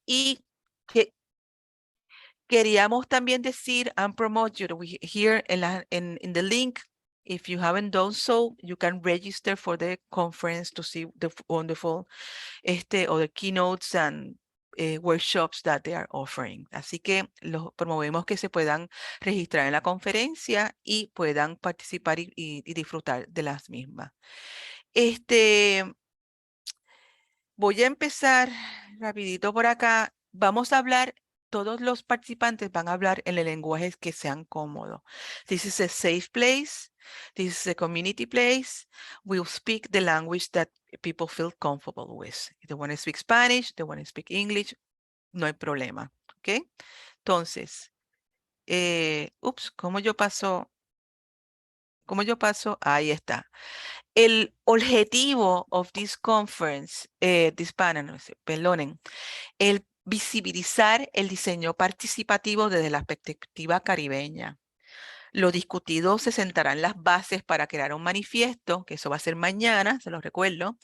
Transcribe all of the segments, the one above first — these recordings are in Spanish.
Y que queríamos también decir and promote you. Here in the link, if you haven't done so, you can register for the conference to see the wonderful or the keynotes and workshops that they are offering. Así que los promovemos que se puedan registrar en la conferencia y puedan participar y disfrutar de las mismas. Voy a empezar rapidito por acá. Vamos a hablar, todos los participantes van a hablar en el lenguaje que sean cómodos. This is a safe place. This is a community place. We'll speak the language that people feel comfortable with. If they want to speak Spanish, they want to speak English, no hay problema. ¿Ok? Entonces, ¿cómo yo paso? ¿Cómo yo paso? Ahí está. El objetivo of this conference, this panel, no sé, perdonen, el visibilizar el diseño participativo desde la perspectiva caribeña. Lo discutido se sentarán las bases para crear un manifiesto, que eso va a ser mañana, se los recuerdo.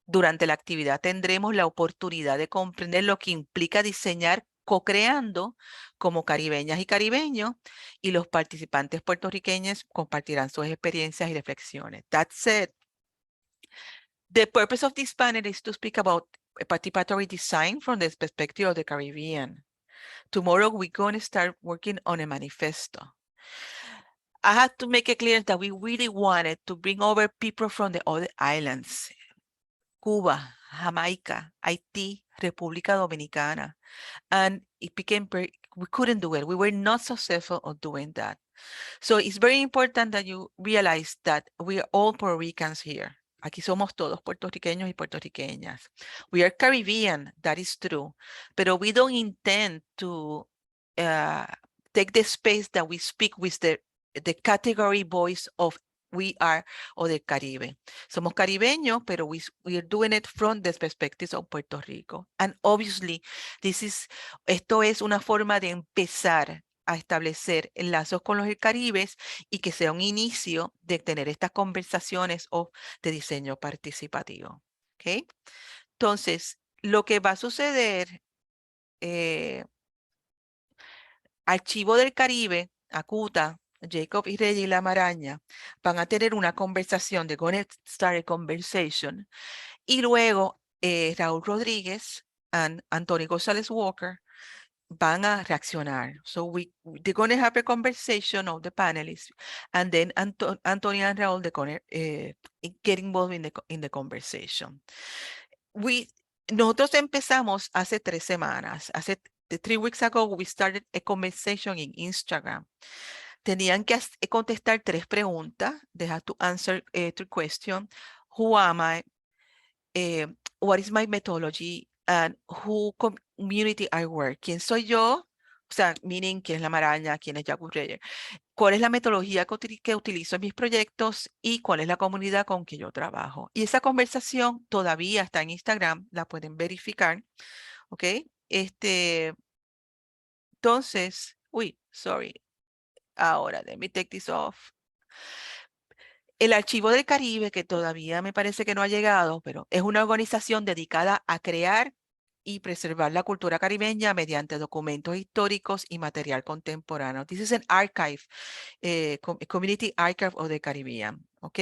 Durante la actividad tendremos la oportunidad de comprender lo que implica diseñar co-creando como caribeñas y caribeños, y los participantes puertorriqueños compartirán sus experiencias y reflexiones. That said, the purpose of this panel is to speak about a participatory design from the perspective of the Caribbean. Tomorrow, we're going to start working on a manifesto. I had to make it clear that we really wanted to bring over people from the other islands, Cuba, Jamaica, Haiti, República Dominicana. And it became we couldn't do it. We were not successful of doing that. So it's very important that you realize that we are all Puerto Ricans here. Aquí somos todos puertorriqueños y puertorriqueñas. We are Caribbean, that is true. But we don't intend to take the space that we speak with the category voice of we are o del Caribe. Somos caribeños, pero we are doing it from the perspective of Puerto Rico. And obviously, esto es una forma de empezar a establecer enlazos con los Caribes y que sea un inicio de tener estas conversaciones de diseño participativo. ¿Ok? Entonces, lo que va a suceder, Archivo del Caribe, Acuta, Jacob y Reggie La Maraña van a tener una conversación de Gonna Start a Conversation, y luego Raúl Rodríguez y Anthony González Walker van a reaccionar. So they're going to have a conversation of the panelists, and then Anthony and Raúl, they're going to get involved in the conversation. Nosotros empezamos hace 3 semanas. 3 weeks ago, we started a conversation in Instagram. Tenían que contestar 3 preguntas. They have to answer 3 questions. Who am I? What is my methodology? And who community I work? ¿Quién soy yo? O sea, meaning, ¿quién es la maraña? ¿Quién es Jacob Reyer? ¿Cuál es la metodología que utilizo en mis proyectos? Y ¿cuál es la comunidad con que yo trabajo? Y esa conversación todavía está en Instagram, la pueden verificar. ¿Ok? Entonces, sorry. Ahora, let me take this off. El Archivo del Caribe, que todavía me parece que no ha llegado, pero es una organización dedicada a crear y preservar la cultura caribeña mediante documentos históricos y material contemporáneo. This is an archive, community archive of the Caribbean, ¿ok?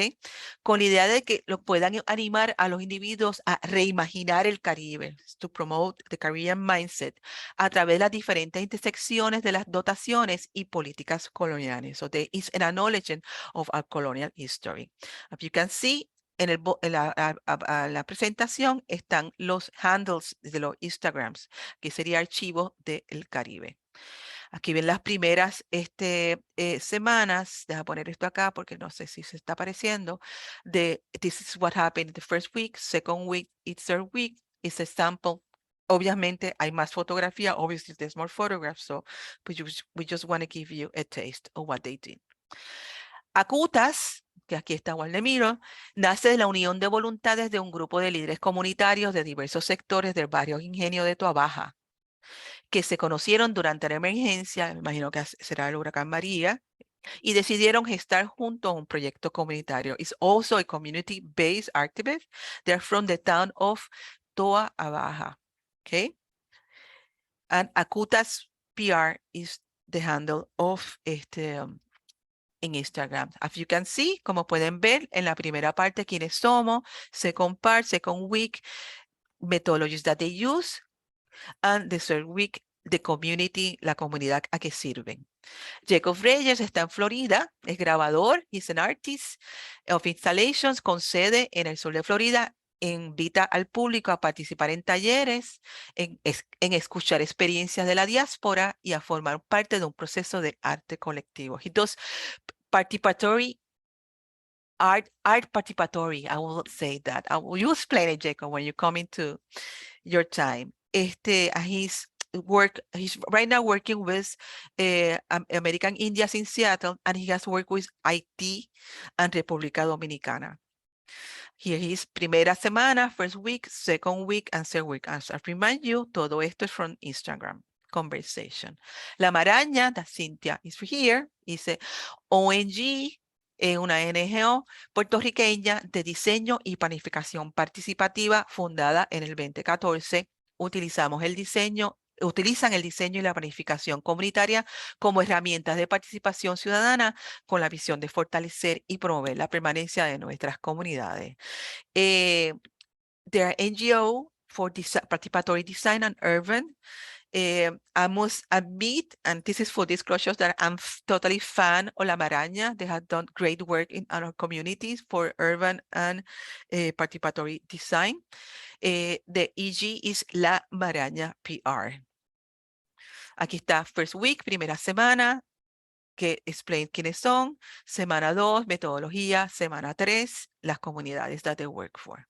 Con la idea de que lo puedan animar a los individuos a reimaginar el Caribe, to promote the Caribbean mindset, a través de las diferentes intersecciones de las dotaciones y políticas coloniales. So there is an acknowledgement of our colonial history. As you can see, en la presentación están los handles de los Instagrams, que sería Archivo del Caribe. Aquí ven las primeras semanas. Deja poner esto acá porque no sé si se está apareciendo. This is what happened in the first week, second week, third week. It's a sample. Obviamente hay más fotografía. Obviously there's more photographs. So we just want to give you a taste of what they did. Acutas, que aquí está Waldemiro, nace de la unión de voluntades de un grupo de líderes comunitarios de diversos sectores del barrio Ingenio de Toabaja, que se conocieron durante la emergencia, me imagino que será el huracán María, y decidieron gestar junto a un proyecto comunitario. It's also a community-based activist. They're from the town of Toa Baja. Okay? And Akutas PR is the handle of en Instagram. As you can see, como pueden ver en la primera parte, quiénes somos, second part, second week, methodologies that they use, and the third week, the community, la comunidad a que sirven. Jacob Reyes está en Florida, es grabador, he's an artist of installations con sede en el sur de Florida. Invita al público a participar en talleres, en escuchar experiencias de la diáspora y a formar parte de un proceso de arte colectivo. He does participatory art participatory. I will say that. You explain it, Jacob, when you come into your time. He's right now working with American Indians in Seattle, and he has worked with Haití and República Dominicana. Here is primera semana, first week, second week, and third week. As I remind you, todo esto es from Instagram conversation. La Maraña, that Cynthia is here, dice ONG, una NGO puertorriqueña de diseño y planificación participativa fundada en el 2014. Utilizan el diseño y la planificación comunitaria como herramientas de participación ciudadana con la visión de fortalecer y promover la permanencia de nuestras comunidades. They are NGO for participatory design and urban. I must admit, and this is for disclosures, that I'm totally fan of La Maraña. They have done great work in our communities for urban and participatory design. The EG is La Maraña PR. Aquí está First Week, primera semana, que explain quiénes son. Semana 2, metodología. Semana 3, las comunidades that they work for.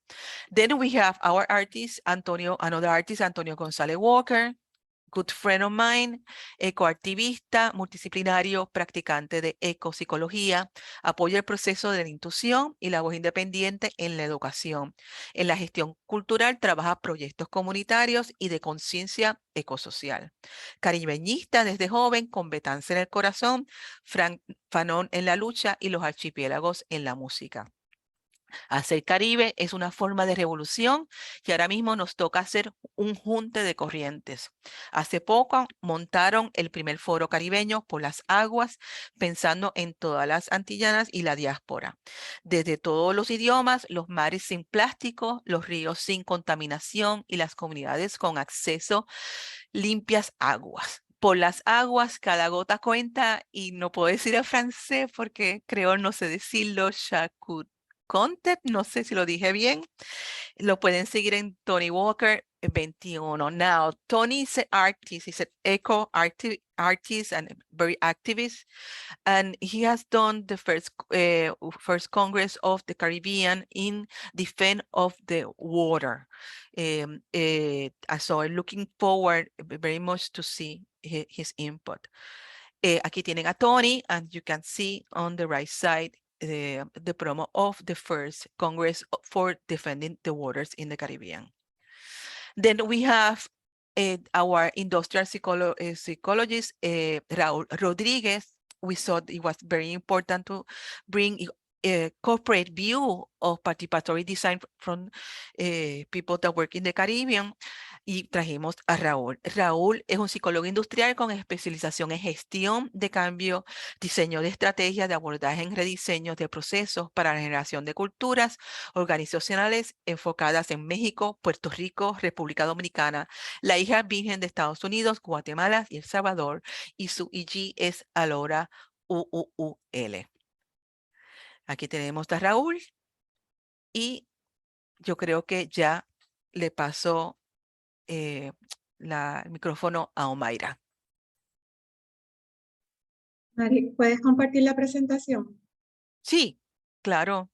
Then we have our artist, another artist, Antonio González Walker, good friend of mine, ecoactivista, multidisciplinario, practicante de ecopsicología, apoya el proceso de la intuición y la voz independiente en la educación. En la gestión cultural trabaja proyectos comunitarios y de conciencia ecosocial. Caribeñista desde joven, con Betance en el corazón, Fanón en la lucha y los archipiélagos en la música. Hacer Caribe es una forma de revolución y ahora mismo nos toca hacer un junte de corrientes. Hace poco montaron el primer foro caribeño por las aguas, pensando en todas las antillanas y la diáspora. Desde todos los idiomas, los mares sin plástico, los ríos sin contaminación y las comunidades con acceso limpias aguas. Por las aguas, cada gota cuenta, y no puedo decir en francés porque creo no sé decirlo, Shakut. Content, no sé si lo dije bien. Lo pueden seguir en Tony Walker 21. Now, Tony is an artist, he's an artist and very activist, and he has done the first Congress of the Caribbean in defense of the water. So I'm looking forward very much to see his input. Aquí tienen a Tony, and you can see on the right side the promo of the first Congress for defending the waters in the Caribbean. Then we have our industrial psychologist, Raúl Rodríguez. We thought it was very important to bring a corporate view of participatory design from people that work in the Caribbean. Y trajimos a Raúl. Raúl es un psicólogo industrial con especialización en gestión de cambio, diseño de estrategias de abordaje en rediseños de procesos para la generación de culturas organizacionales enfocadas en México, Puerto Rico, República Dominicana, la hija virgen de Estados Unidos, Guatemala y El Salvador, y su IG es Alora UUL. Aquí tenemos a Raúl y yo creo que ya le paso el micrófono a Omaira. Mari, ¿puedes compartir la presentación? Sí, claro.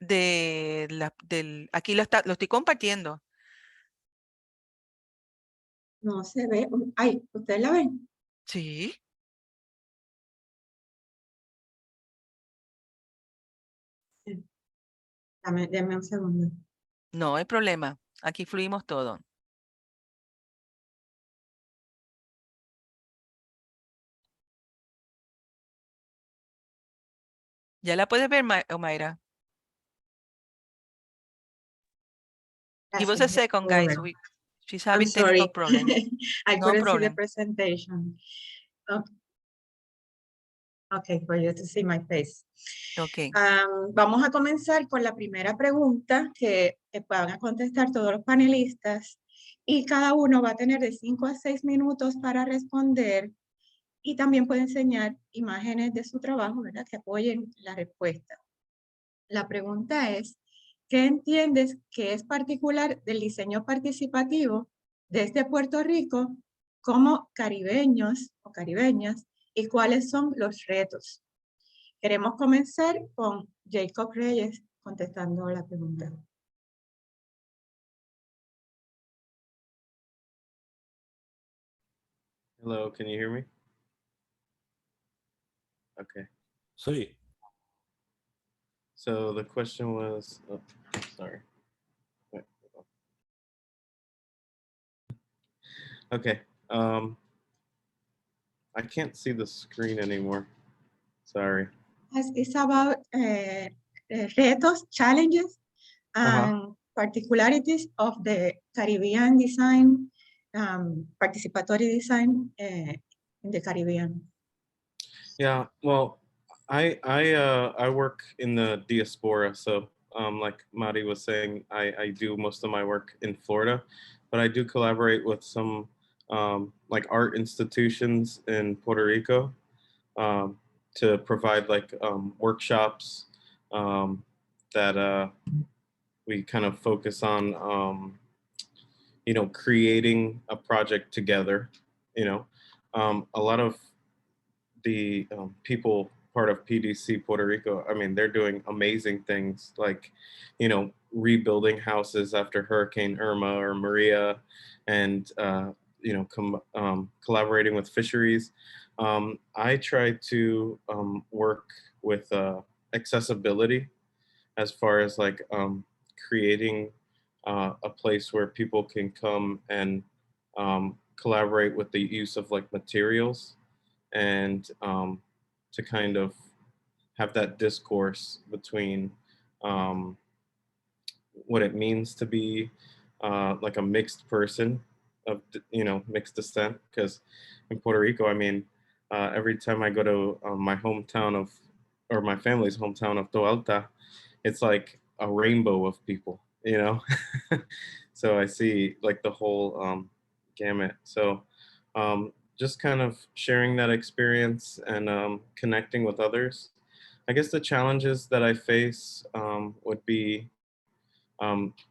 Aquí lo estoy compartiendo. No se ve. Ay, ¿ustedes la ven? Sí. Sí. Dame un segundo. No hay problema. Aquí fluimos todo. ¿Ya la puedes ver, Omaira? Give us a Gracias, ya second, puedo guys. ver. She's I'm having technical sorry. problems. I No couldn't see the problem. presentation. Oh, okay, for you to see my face. Okay. Vamos a comenzar con la primera pregunta que van a contestar todos los panelistas y cada uno va a tener de 5 a 6 minutos para responder y también puede enseñar imágenes de su trabajo, ¿verdad? Que apoyen la respuesta. La pregunta es, ¿qué entiendes que es particular del diseño participativo desde Puerto Rico como caribeños o caribeñas y cuáles son los retos? Queremos comenzar con Jacob Reyes contestando la pregunta. Hello, can you hear me? Okay. Sí. So the question was, oh, sorry. Wait, okay. I can't see the screen anymore. Sorry. It's about retos, challenges, and particularities of the Caribbean design, participatory design in the Caribbean. Yeah, well, I work in the diaspora, so like Mari was saying, I do most of my work in Florida, but I do collaborate with some like art institutions in Puerto Rico to provide like workshops that we kind of focus on you know, creating a project together. You know, a lot of the people part of PDC Puerto Rico, I mean, they're doing amazing things like, you know, rebuilding houses after Hurricane Irma or Maria, and you know, collaborating with fisheries. I try to work with accessibility as far as like creating a place where people can come and collaborate with the use of like materials and to kind of have that discourse between what it means to be like a mixed person of, you know, mixed descent. Because in Puerto Rico, I mean, every time I go to my hometown of, or my family's hometown of Toalta, it's like a rainbow of people, you know. So I see like the whole gamut. So just kind of sharing that experience and connecting with others. I guess the challenges that I face would be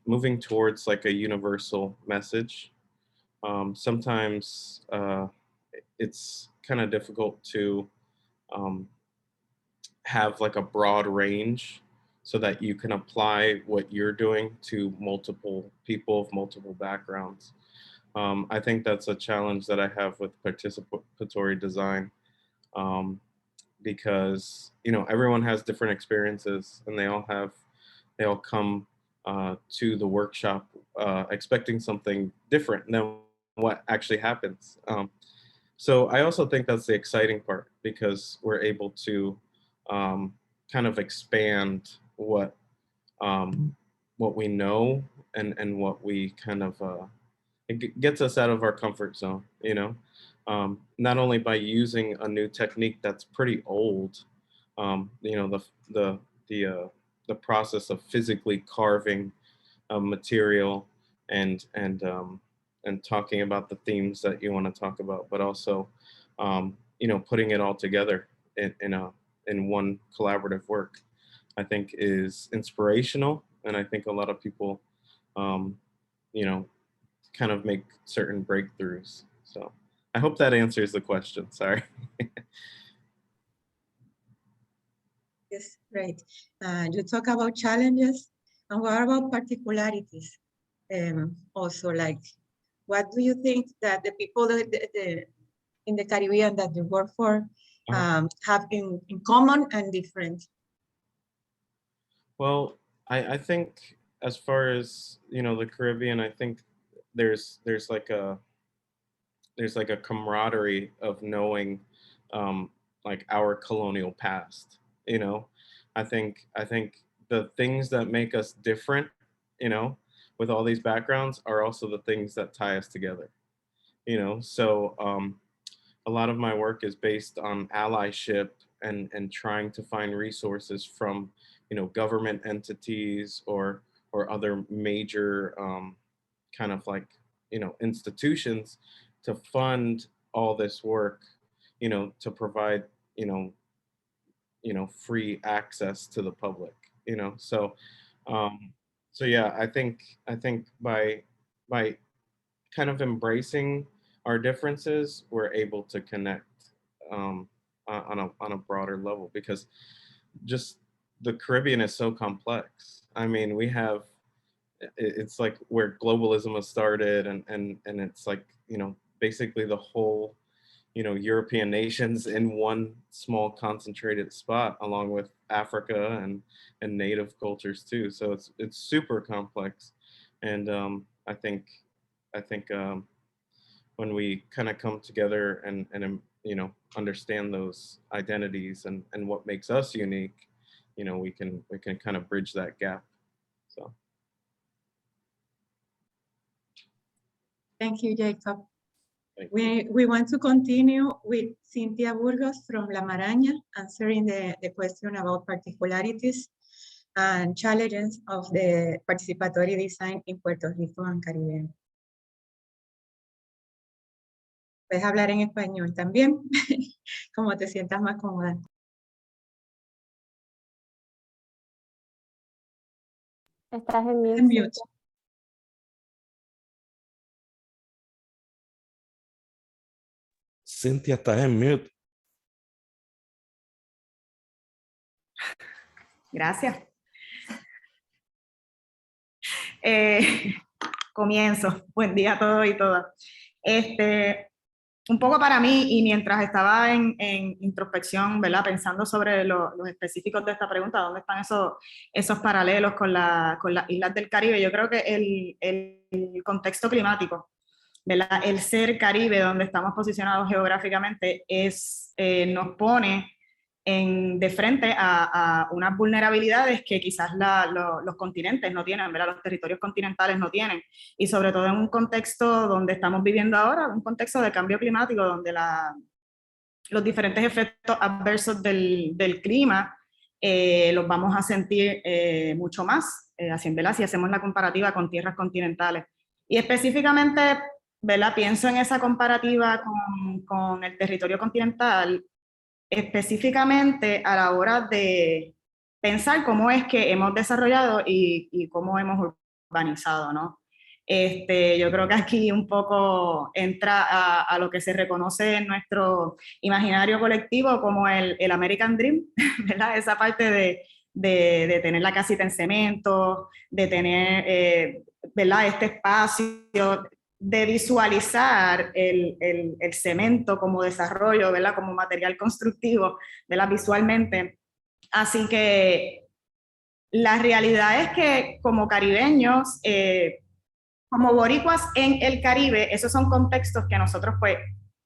moving towards like a universal message. Sometimes it's kind of difficult to um, have like a broad range so that you can apply what you're doing to multiple people of multiple backgrounds. I think that's a challenge that I have with participatory design um, because, you know, everyone has different experiences and they all come to the workshop expecting something different than what actually happens. So I also think that's the exciting part because we're able to um, kind of expand what we know and what we kind of gets us out of our comfort zone, you know, not only by using a new technique that's pretty old, you know, the process of physically carving a material and talking about the themes that you want to talk about, but also, you know, putting it all together in one collaborative work, I think is inspirational, and I think a lot of people, um, you know, kind of make certain breakthroughs. So I hope that answers the question. Sorry. Yes, great. You talk about challenges, and what about particularities? Also, like, what do you think that the people in the Caribbean that you work for have in common and different? Well, I think as far as, you know, the Caribbean, I think there's like a camaraderie of knowing like our colonial past. You know, I think the things that make us different, you know, with all these backgrounds are also the things that tie us together. You know, so a lot of my work is based on allyship and trying to find resources from, you know, government entities or other major kind of like, you know, institutions to fund all this work, you know, to provide, free access to the public, you know. So so yeah, I think by kind of embracing our differences, we're able to connect on a broader level, because just the Caribbean is so complex. I mean, we have it's like where globalism has started, and it's like, you know, basically the whole, you know, European nations in one small concentrated spot, along with Africa and native cultures too. So it's super complex, and I think when we kind of come together and you know, understand those identities and what makes us unique, you know, we can kind of bridge that gap. So Thank you, Jacob. thank you. We want to continue with Cynthia Burgos from La Maraña, answering the question about particularities and challenges of the participatory design in Puerto Rico and Caribbean. Puedes hablar en español también, como te sientas más cómoda. Estás en mute. En mute. Cintia. Cynthia, estás en mute. Gracias. Comienzo. Buen día a todos y todas. Un poco para mí, y mientras estaba en introspección, ¿verdad? Pensando sobre los específicos de esta pregunta, ¿dónde están esos paralelos con las islas del Caribe? Yo creo que el contexto climático, ¿verdad? El ser Caribe, donde estamos posicionados geográficamente, nos pone de frente a unas vulnerabilidades que quizás los continentes no tienen, ¿verdad? Los territorios continentales no tienen, y sobre todo en un contexto donde estamos viviendo ahora, un contexto de cambio climático, donde los diferentes efectos adversos del clima los vamos a sentir mucho más, ¿verdad? Si hacemos la comparativa con tierras continentales. Y específicamente, ¿verdad? Pienso en esa comparativa con el territorio continental, específicamente a la hora de pensar cómo es que hemos desarrollado y cómo hemos urbanizado, ¿no? Yo creo que aquí un poco entra a lo que se reconoce en nuestro imaginario colectivo como el American Dream, ¿verdad? Esa parte de tener la casita en cemento, de tener, ¿verdad? Este espacio, de visualizar el cemento como desarrollo, ¿verdad? Como material constructivo, ¿verdad? Visualmente. Así que la realidad es que como caribeños, como boricuas en el Caribe, esos son contextos que nosotros pues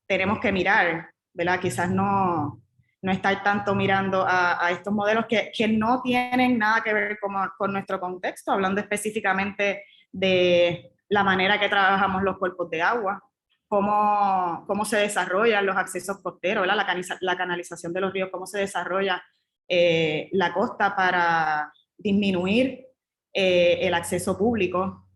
tenemos que mirar, ¿verdad? Quizás no estar tanto mirando a estos modelos que no tienen nada que ver con nuestro contexto, hablando específicamente de la manera que trabajamos los cuerpos de agua, cómo se desarrollan los accesos costeros, ¿verdad? La canalización de los ríos, cómo se desarrolla la costa para disminuir el acceso público.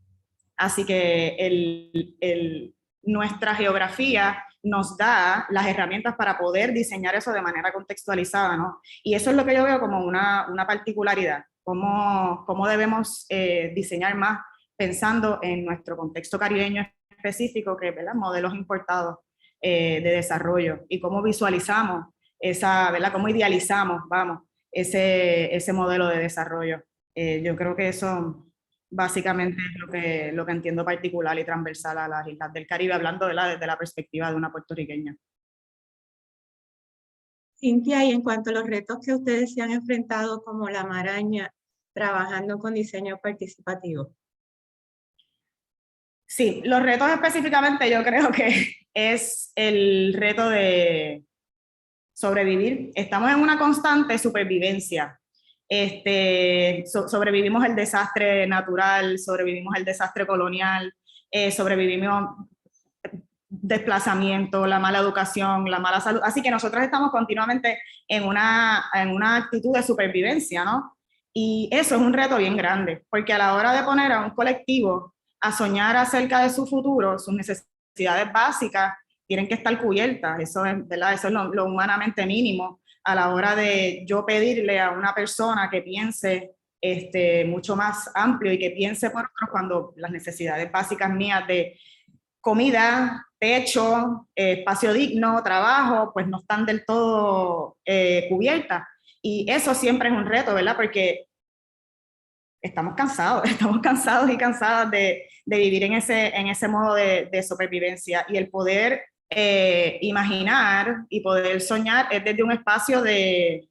Así que nuestra geografía nos da las herramientas para poder diseñar eso de manera contextualizada, ¿no? Y eso es lo que yo veo como una particularidad, cómo debemos diseñar más pensando en nuestro contexto caribeño específico, que, ¿verdad? Modelos importados de desarrollo, y cómo visualizamos ¿verdad? Cómo idealizamos, ese modelo de desarrollo. Yo creo que eso básicamente es lo que entiendo particular y transversal a las islas del Caribe, hablando desde la perspectiva de una puertorriqueña. Cintia, y en cuanto a los retos que ustedes se han enfrentado como La Maraña, trabajando con diseño participativo. Sí, los retos específicamente yo creo que es el reto de sobrevivir. Estamos en una constante supervivencia. sobrevivimos el desastre natural, sobrevivimos el desastre colonial, sobrevivimos desplazamiento, la mala educación, la mala salud. Así que nosotros estamos continuamente en una actitud de supervivencia, ¿no? Y eso es un reto bien grande, porque a la hora de poner a un colectivo a soñar acerca de su futuro, sus necesidades básicas tienen que estar cubiertas. Eso es, ¿verdad? Eso es lo humanamente mínimo a la hora de yo pedirle a una persona que piense mucho más amplio y que piense por otros cuando las necesidades básicas mías de comida, techo, espacio digno, trabajo, pues no están del todo cubiertas. Y eso siempre es un reto, ¿verdad? Porque estamos cansados y cansadas de vivir en ese modo de supervivencia. Y el poder imaginar y poder soñar es desde un espacio de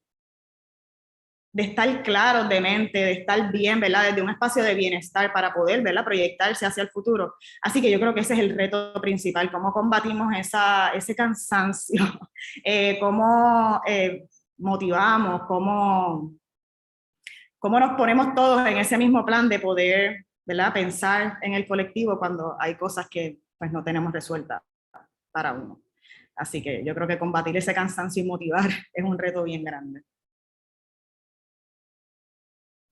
estar claros de mente, de estar bien, ¿verdad? Desde un espacio de bienestar para poder, ¿verdad? Proyectarse hacia el futuro. Así que yo creo que ese es el reto principal, cómo combatimos ese cansancio, cómo motivamos, cómo nos ponemos todos en ese mismo plan de poder, ¿verdad? Pensar en el colectivo cuando hay cosas que pues no tenemos resueltas para uno. Así que yo creo que combatir ese cansancio y motivar es un reto bien grande.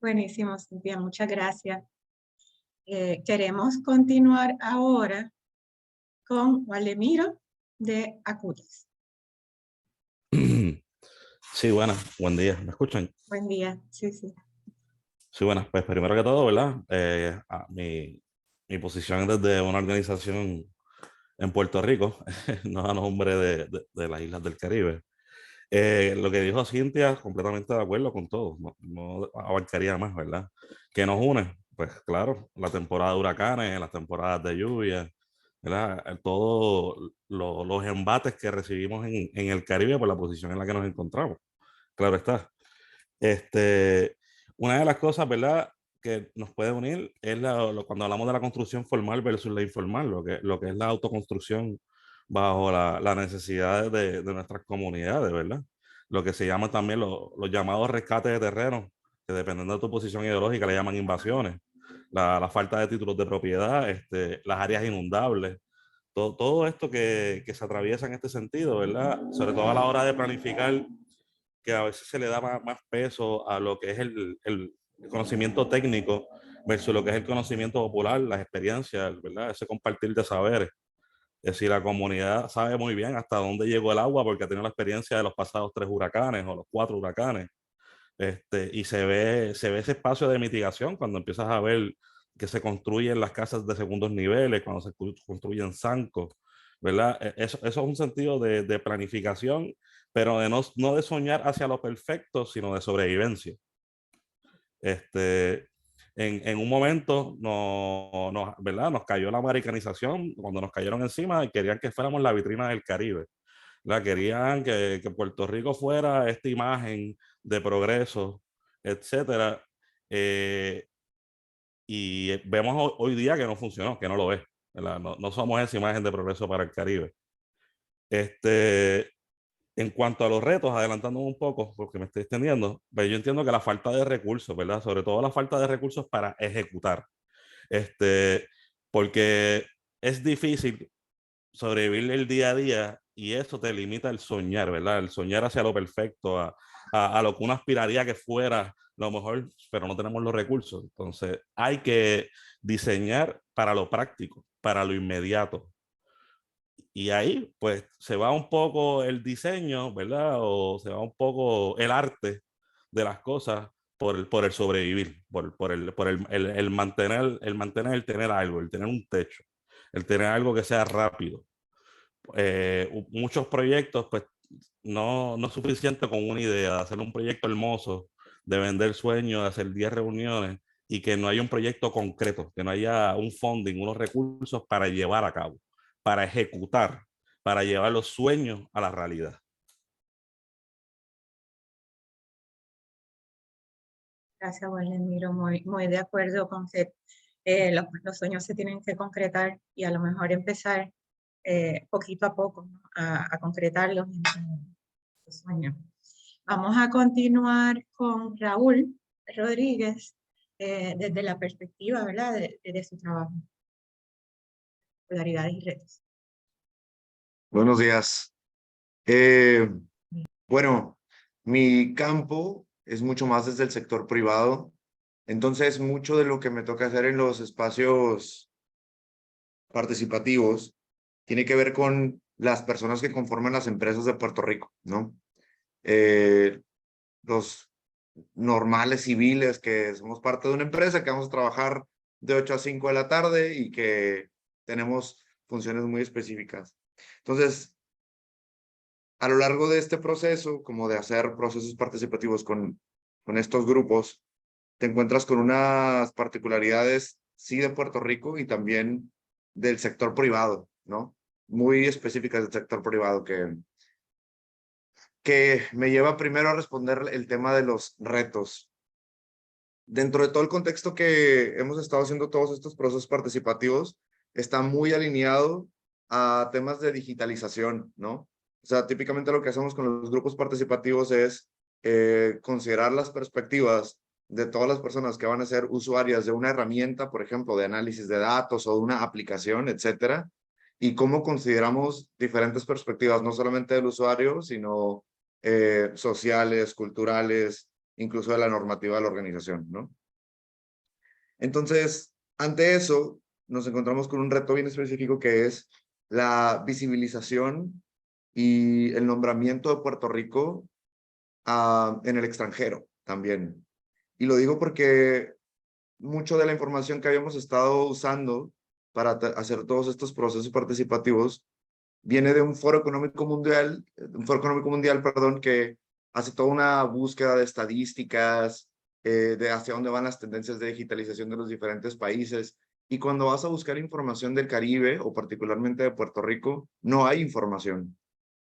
Buenísimo, Cintia, muchas gracias. Queremos continuar ahora con Waldemiro de Acutas. Sí, buenas, buen día, ¿me escuchan? Buen día, sí, sí. Sí, buenas, pues primero que todo, ¿verdad? Mi posición es desde una organización en Puerto Rico, no a nombre de las Islas del Caribe. Lo que dijo Cintia, completamente de acuerdo con todo, no abarcaría más, ¿verdad? ¿Qué nos une? Pues claro, la temporada de huracanes, las temporadas de lluvia, ¿verdad? Todos los embates que recibimos en el Caribe por la posición en la que nos encontramos. Claro está. Una de las cosas, ¿verdad?, que nos puede unir es cuando hablamos de la construcción formal versus la informal, lo que es la autoconstrucción bajo las necesidades de nuestras comunidades, ¿verdad? Lo que se llama también los llamados rescates de terreno, que dependiendo de tu posición ideológica le llaman invasiones, la falta de títulos de propiedad, las áreas inundables, todo esto que se atraviesa en este sentido, ¿verdad? Sobre todo a la hora de planificar, que a veces se le da más peso a lo que es el conocimiento técnico versus lo que es el conocimiento popular, las experiencias, ¿verdad? Ese compartir de saberes. Es decir, la comunidad sabe muy bien hasta dónde llegó el agua porque ha tenido la experiencia de los pasados 3 huracanes o los 4 huracanes. Y se ve ese espacio de mitigación cuando empiezas a ver que se construyen las casas de segundos niveles, cuando se construyen zancos, ¿verdad? Eso es un sentido de planificación, pero no de soñar hacia lo perfecto, sino de sobrevivencia. En un momento ¿verdad? Nos cayó la americanización, cuando nos cayeron encima y querían que fuéramos la vitrina del Caribe. Querían que Puerto Rico fuera esta imagen de progreso, etcétera. Y vemos hoy día que no funcionó, que no lo es. No somos esa imagen de progreso para el Caribe. En cuanto a los retos, adelantándome un poco, porque me estoy extendiendo, pues yo entiendo que la falta de recursos, ¿verdad? Sobre todo la falta de recursos para ejecutar. Porque es difícil sobrevivir el día a día y eso te limita el soñar, ¿verdad? El soñar hacia lo perfecto, a lo que uno aspiraría que fuera lo mejor, pero no tenemos los recursos. Entonces hay que diseñar para lo práctico, para lo inmediato. Y ahí, pues, se va un poco el diseño, ¿verdad? O se va un poco el arte de las cosas por el sobrevivir, por el mantener, el tener algo, el tener un techo, el tener algo que sea rápido. Muchos proyectos, pues, no es suficiente con una idea de hacer un proyecto hermoso, de vender sueños, de hacer 10 reuniones y que no haya un proyecto concreto, que no haya un funding, unos recursos para llevar a cabo, para ejecutar, para llevar los sueños a la realidad. Gracias, Waldemiro. Muy de acuerdo con que los sueños se tienen que concretar y a lo mejor empezar poquito a poco, ¿no? a concretarlos en los sueños. Vamos a continuar con Raúl Rodríguez desde la perspectiva, ¿verdad?, de su trabajo. Polaridades y retos. Buenos días. Bueno, mi campo es mucho más desde el sector privado, entonces mucho de lo que me toca hacer en los espacios participativos tiene que ver con las personas que conforman las empresas de Puerto Rico, ¿no? Los normales civiles que somos parte de una empresa, que vamos a trabajar de 8 a 5 de la tarde y que tenemos funciones muy específicas. Entonces, a lo largo de este proceso, como de hacer procesos participativos con estos grupos, te encuentras con unas particularidades, sí, de Puerto Rico y también del sector privado, ¿no? Muy específicas del sector privado que me lleva primero a responder el tema de los retos. Dentro de todo el contexto que hemos estado haciendo todos estos procesos participativos, está muy alineado a temas de digitalización, ¿no? O sea, típicamente lo que hacemos con los grupos participativos es considerar las perspectivas de todas las personas que van a ser usuarias de una herramienta, por ejemplo, de análisis de datos o de una aplicación, etcétera, y cómo consideramos diferentes perspectivas, no solamente del usuario, sino sociales, culturales, incluso de la normativa de la organización, ¿no? Entonces, ante eso, nos encontramos con un reto bien específico que es la visibilización y el nombramiento de Puerto Rico en el extranjero también. Y lo digo porque mucho de la información que habíamos estado usando para hacer todos estos procesos participativos viene de un foro económico mundial, perdón, que hace toda una búsqueda de estadísticas, de hacia dónde van las tendencias de digitalización de los diferentes países. Y cuando vas a buscar información del Caribe, o particularmente de Puerto Rico, no hay información.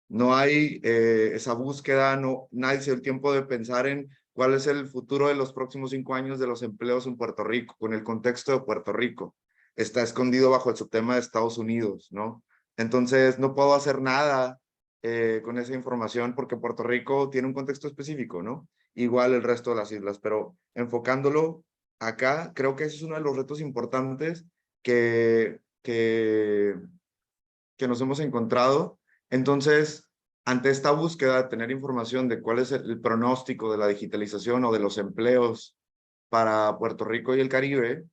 No hay esa búsqueda, nadie se dio el tiempo de pensar en cuál es el futuro de los próximos 5 años de los empleos en Puerto Rico, con el contexto de Puerto Rico. Está escondido bajo el subtema de Estados Unidos, ¿no? Entonces, no puedo hacer nada con esa información porque Puerto Rico tiene un contexto específico, ¿no? Igual el resto de las islas, pero enfocándolo acá, creo que ese es uno de los retos importantes que, que, que nos hemos encontrado. Entonces, ante esta búsqueda de tener información de cuál es el pronóstico de la digitalización o de los empleos para Puerto Rico y el Caribe,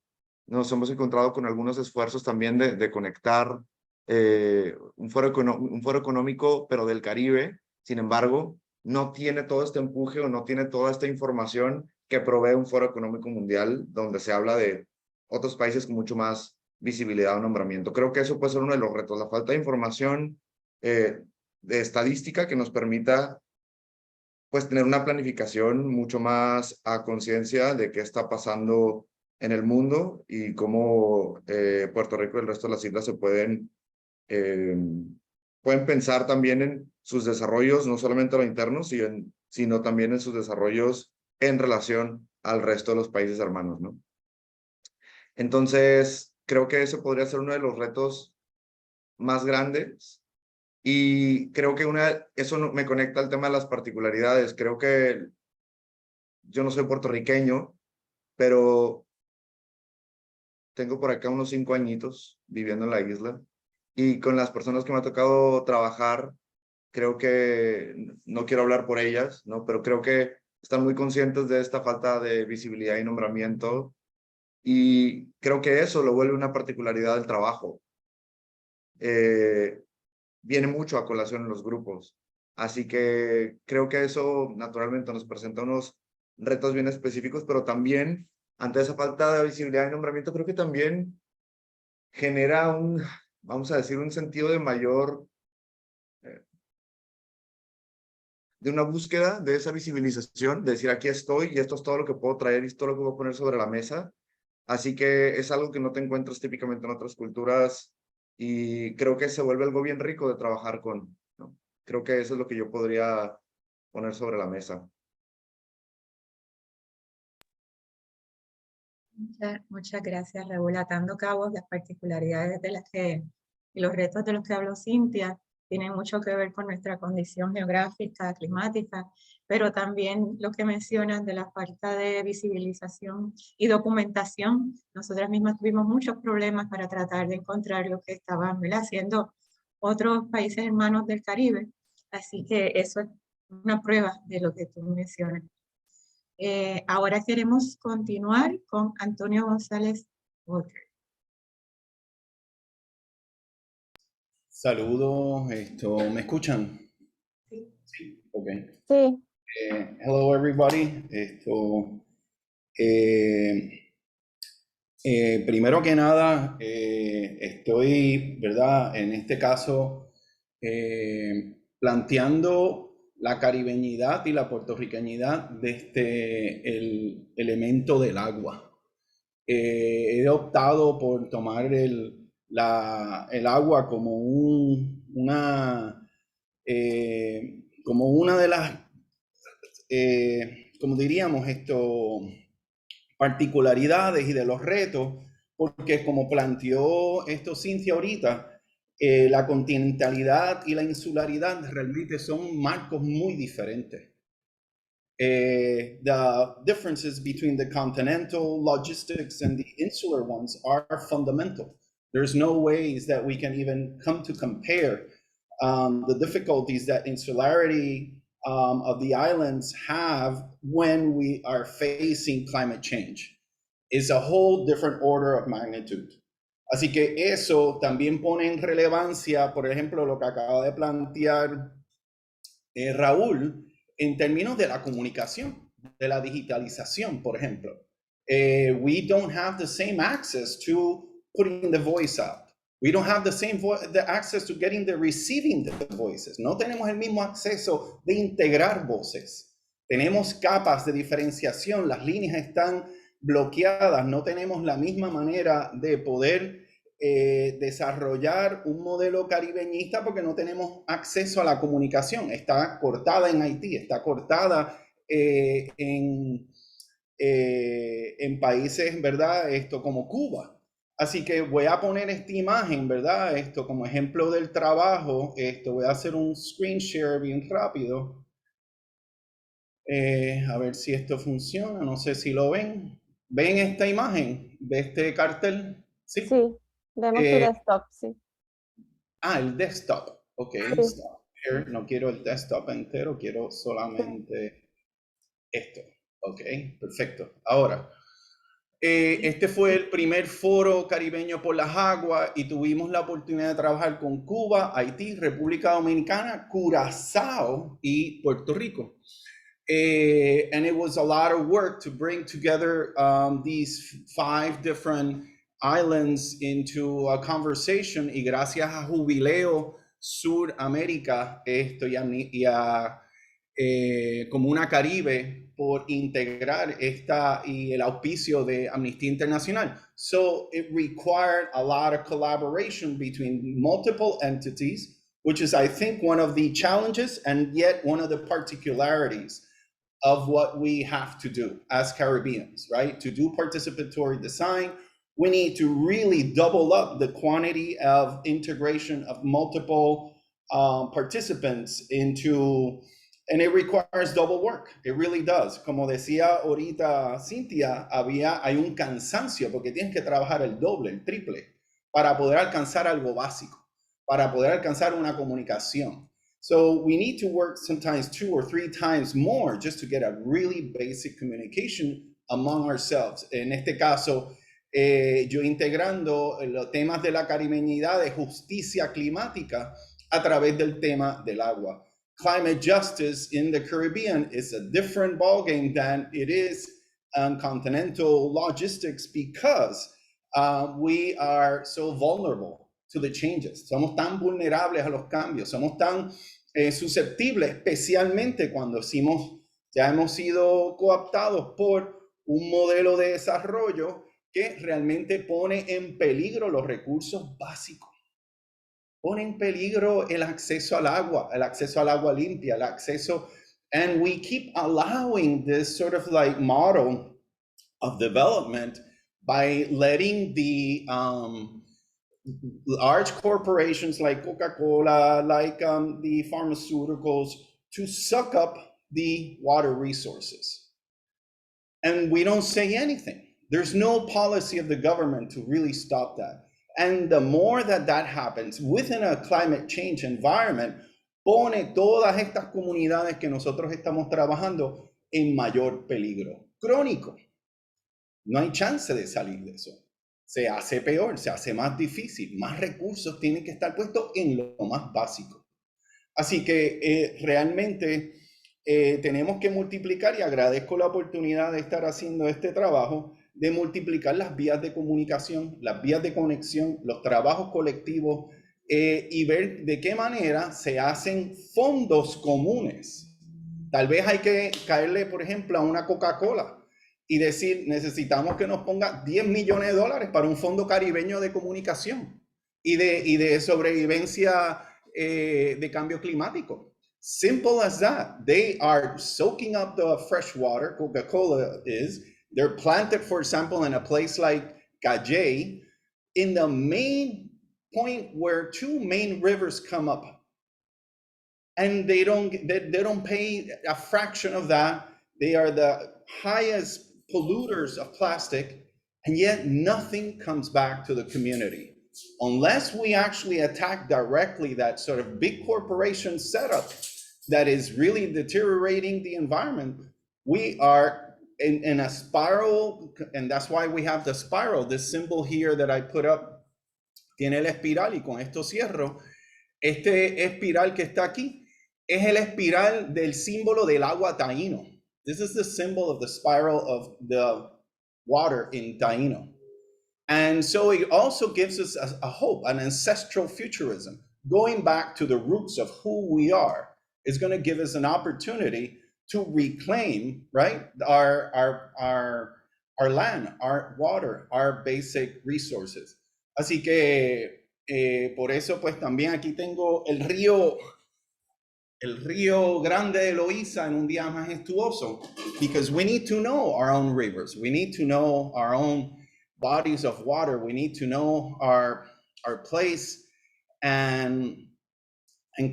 nos hemos encontrado con algunos esfuerzos también de conectar un foro económico, pero del Caribe. Sin embargo, no tiene todo este empuje o no tiene toda esta información que provee un foro económico mundial donde se habla de otros países con mucho más visibilidad o nombramiento. Creo que eso puede ser uno de los retos, la falta de información de estadística que nos permita pues tener una planificación mucho más a conciencia de qué está pasando en el mundo y cómo Puerto Rico y el resto de las islas se pueden pensar también en sus desarrollos, no solamente los internos, sino también en sus desarrollos en relación al resto de los países hermanos, ¿no? Entonces, creo que eso podría ser uno de los retos más grandes. Y creo que eso me conecta al tema de las particularidades. Creo que yo no soy puertorriqueño, pero tengo por acá unos 5 añitos viviendo en la isla. Y con las personas que me ha tocado trabajar, creo que, no quiero hablar por ellas, ¿no? Pero creo que están muy conscientes de esta falta de visibilidad y nombramiento. Y creo que eso lo vuelve una particularidad del trabajo. Viene mucho a colación en los grupos. Así que creo que eso naturalmente nos presenta unos retos bien específicos, pero también ante esa falta de visibilidad y nombramiento, creo que también genera vamos a decir, un sentido de mayor, de una búsqueda de esa visibilización, de decir aquí estoy y esto es todo lo que puedo traer y esto es todo lo que puedo poner sobre la mesa. Así que es algo que no te encuentras típicamente en otras culturas y creo que se vuelve algo bien rico de trabajar con, ¿no? Creo que eso es lo que yo podría poner sobre la mesa. Muchas gracias, Raúl. Atando cabos, las particularidades y los retos de los que habló Cintia. tienen mucho que ver con nuestra condición geográfica, climática, pero también lo que mencionan de la falta de visibilización y documentación. Nosotras mismas tuvimos muchos problemas para tratar de encontrar lo que estaban, ¿verdad?, haciendo otros países hermanos del Caribe. Así que eso es una prueba de lo que tú mencionas. Ahora queremos continuar con Antonio González Walker. Saludos, ¿me escuchan? Sí. Sí, ok. Sí, Hello everybody. Primero que nada, estoy, ¿verdad? En este caso, planteando la caribeñidad y la puertorriqueñidad desde el elemento del agua. He optado por tomar el agua como como una de las, como diríamos, particularidades y de los retos, porque como planteó Cintia ahorita, la continentalidad y la insularidad realmente son marcos muy diferentes. The differences between the continental logistics and the insular ones are fundamental. There's no ways that we can even come to compare the difficulties that insularity of the islands have when we are facing climate change. It's a whole different order of magnitude. Así que eso también pone en relevancia, por ejemplo, lo que acaba de plantear Raúl, en términos de la comunicación, de la digitalización, por ejemplo. We don't have the same access to putting the voice out. We don't have the same access to getting the receiving the voices. No tenemos el mismo acceso de integrar voces. Tenemos capas de diferenciación, las líneas están bloqueadas, no tenemos la misma manera de poder desarrollar un modelo caribeñista porque no tenemos acceso a la comunicación. Está cortada en Haití, está cortada en países, ¿verdad? Como Cuba. Así que voy a poner esta imagen, ¿verdad? Como ejemplo del trabajo. Voy a hacer un screen share bien rápido. A ver si esto funciona. No sé si lo ven. ¿Ven esta imagen de este cartel? Sí. sí, vemos tu desktop, sí. El desktop. Ok. Sí. No quiero el desktop entero, quiero solamente esto. Ok, perfecto. Ahora, este fue el primer foro caribeño por las aguas y tuvimos la oportunidad de trabajar con Cuba, Haití, República Dominicana, Curazao y Puerto Rico. And it was a lot of work to bring together these 5 different islands into a conversation, y gracias a Jubileo Suramérica y a Comuna Caribe por integrar y el auspicio de Amnistía Internacional. So it required a lot of collaboration between multiple entities, which is, I think, one of the challenges and yet one of the particularities of what we have to do as Caribbeans, right? To do participatory design, we need to really double up the quantity of integration of multiple participants into, and it requires double work. It really does. Como decía ahorita Cintia, hay un cansancio porque tienes que trabajar el doble, el triple, para poder alcanzar algo básico, para poder alcanzar una comunicación. So we need to work sometimes 2 or 3 times more just to get a really basic communication among ourselves. En este caso, yo integrando los temas de la caribeñidad, de justicia climática, a través del tema del agua. Climate justice in the Caribbean is a different ballgame than it is on continental logistics because we are so vulnerable to the changes. Somos tan vulnerables a los cambios, somos tan susceptibles, especialmente cuando ya hemos sido cooptados por un modelo de desarrollo que realmente pone en peligro los recursos básicos. Pone en peligro el acceso al agua limpia, el acceso, and we keep allowing this sort of like model of development by letting the large corporations like Coca-Cola, like the pharmaceuticals, to suck up the water resources. And we don't say anything. There's no policy of the government to really stop that. And the more that that happens within a climate change environment, pone todas estas comunidades que nosotros estamos trabajando en mayor peligro crónico. No hay chance de salir de eso. Se hace peor, se hace más difícil, más recursos tienen que estar puestos en lo más básico. Así que realmente tenemos que multiplicar, y agradezco la oportunidad de estar haciendo este trabajo, de multiplicar las vías de comunicación, las vías de conexión, los trabajos colectivos, y ver de qué manera se hacen fondos comunes. Tal vez hay que caerle, por ejemplo, a una Coca-Cola y decir, necesitamos que nos ponga $10 millones para un fondo caribeño de comunicación y de sobrevivencia de cambio climático. Simple as that. They are soaking up the fresh water, Coca-Cola is. They're planted, for example, in a place like Cayey, in the main point where two main rivers come up. And they don't pay a fraction of that. They are the highest polluters of plastic, and yet nothing comes back to the community. Unless we actually attack directly that sort of big corporation setup that is really deteriorating the environment, we are in a spiral, and that's why we have the spiral. This symbol here that I put up tiene el espiral, y con esto cierro. Este espiral que está aquí es el espiral del símbolo del agua Taíno. This is the symbol of the spiral of the water in Taíno. And so it also gives us a hope, an ancestral futurism. Going back to the roots of who we are is going to give us an opportunity to reclaim, right, our land, our water, our basic resources. Así que por eso pues también aquí tengo el río Grande de Loíza en un día majestuoso, because we need to know our own rivers, we need to know our own bodies of water, we need to know our place and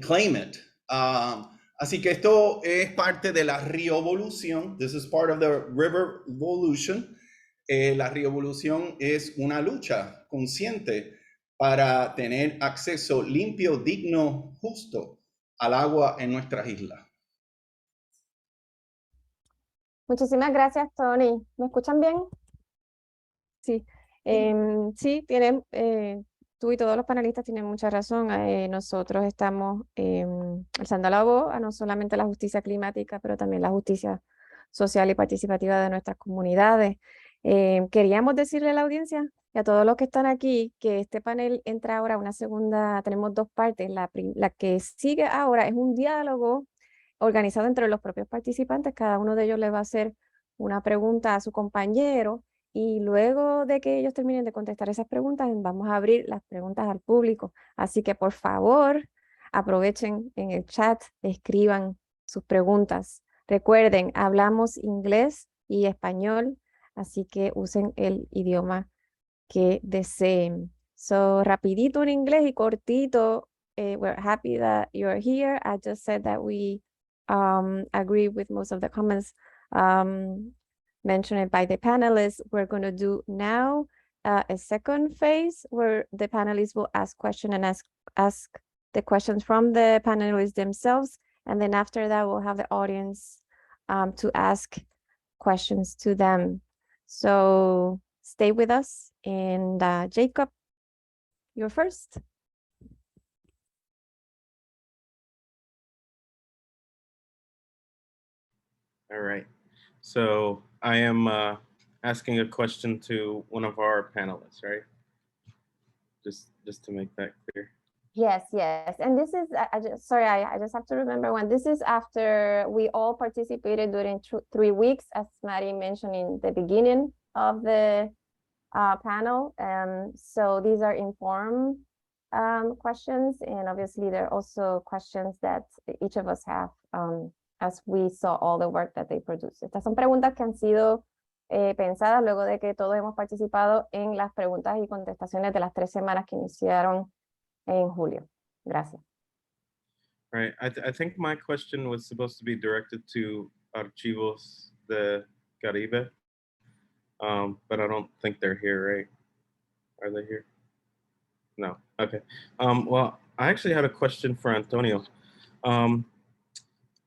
claim it. Así que esto es parte de la Riovolución. This is part of the river evolution. La Riovolución es una lucha consciente para tener acceso limpio, digno, justo al agua en nuestras islas. Muchísimas gracias, Tony. ¿Me escuchan bien? Sí. Sí, tienen, tú y todos los panelistas tienen mucha razón. Nosotros estamos alzando la voz a no solamente la justicia climática, pero también la justicia social y participativa de nuestras comunidades. Queríamos decirle a la audiencia y a todos los que están aquí que este panel entra ahora a una segunda, tenemos dos partes. La que sigue ahora es un diálogo organizado entre los propios participantes. Cada uno de ellos le va a hacer una pregunta a su compañero, y luego de que ellos terminen de contestar esas preguntas, vamos a abrir las preguntas al público. Así que por favor, aprovechen en el chat, escriban sus preguntas. Recuerden, hablamos inglés y español, así que usen el idioma que deseen. So, rapidito en inglés y cortito. We're happy that you're here. I just said that we agree with most of the comments mentioned by the panelists. We're going to do now a second phase where the panelists will ask questions and ask the questions from the panelists themselves. And then after that, we'll have the audience to ask questions to them. So stay with us. And Jacob, you're first. All right. So I am asking a question to one of our panelists, right? Just to make that clear. Yes, yes. And this is, I just have to remember when this is after we all participated during 3 weeks, as Maddie mentioned in the beginning of the panel. So these are informed questions, and obviously there are also questions that each of us have as we saw all the work that they produced. Estas son preguntas que han sido pensadas luego de que todos hemos participado en las preguntas y contestaciones de las 3 semanas que iniciaron en julio. Gracias. Right. I think my question was supposed to be directed to Archivos de Caribe, but I don't think they're here, right? Are they here? No. Okay. Well, I actually had a question for Antonio.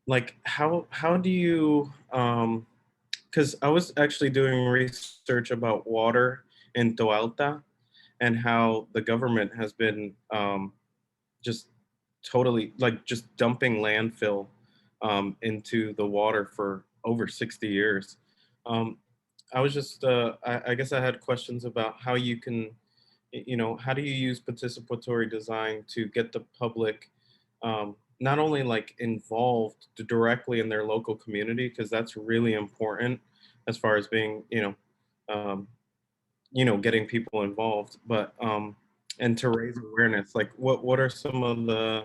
Like, how do you, because I was actually doing research about water in Toalta and how the government has been just totally like just dumping landfill into the water for over 60 years. I was just, I guess I had questions about how you can, you know, how do you use participatory design to get the public not only like involved directly in their local community, because that's really important as far as being, you know, getting people involved, but and to raise awareness. Like, what are some of the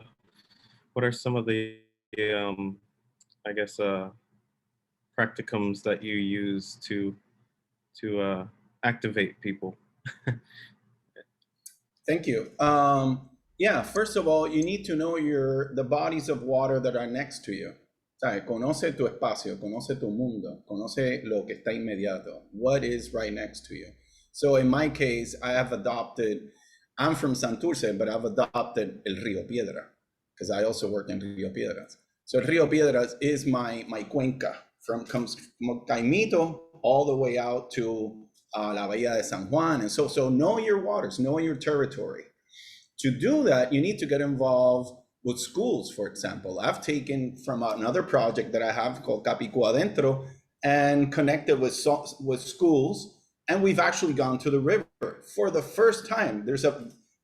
I guess practicums that you use to activate people? Thank you. Yeah, first of all, you need to know the bodies of water that are next to you. ¿Sabes? Conoce tu espacio, conoce tu mundo, conoce lo que está inmediato. What is right next to you? So in my case, I'm from Santurce, but I've adopted El Río Piedra because I also work in Río Piedras. So El Río Piedras is my cuenca, comes from Caimito all the way out to La Bahía de San Juan. And so know your waters, know your territory. To do that, you need to get involved with schools, for example. I've taken from another project that I have called Capicúa Adentro and connected with schools, and we've actually gone to the river for the first time.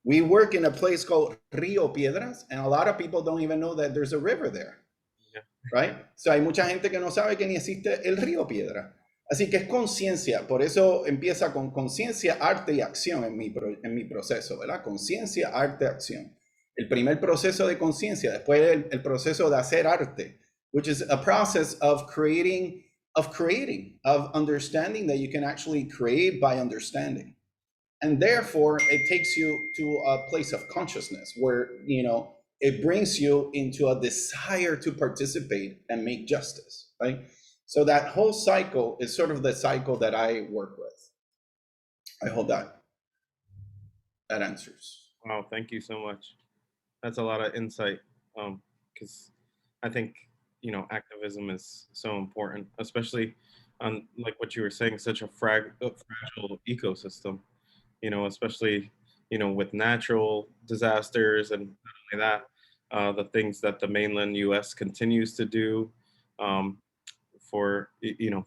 We work in a place called Río Piedras, and a lot of people don't even know that there's a river there, right? So hay mucha gente que no sabe que ni existe el Río Piedra. Así que es conciencia, por eso empieza con conciencia, arte y acción en mi proceso, ¿verdad? Conciencia, arte, acción. El primer proceso de conciencia, después el proceso de hacer arte, which is a process of creating, of understanding that you can actually create by understanding. And therefore, it takes you to a place of consciousness where, you know, it brings you into a desire to participate and make justice, right? So that whole cycle is sort of the cycle that I work with. I hope that answers. Wow, thank you so much. That's a lot of insight, because I think, you know, activism is so important, especially on, like what you were saying, such a fragile ecosystem, you know, especially, you know, with natural disasters and not only that, the things that the mainland US continues to do, for, you know,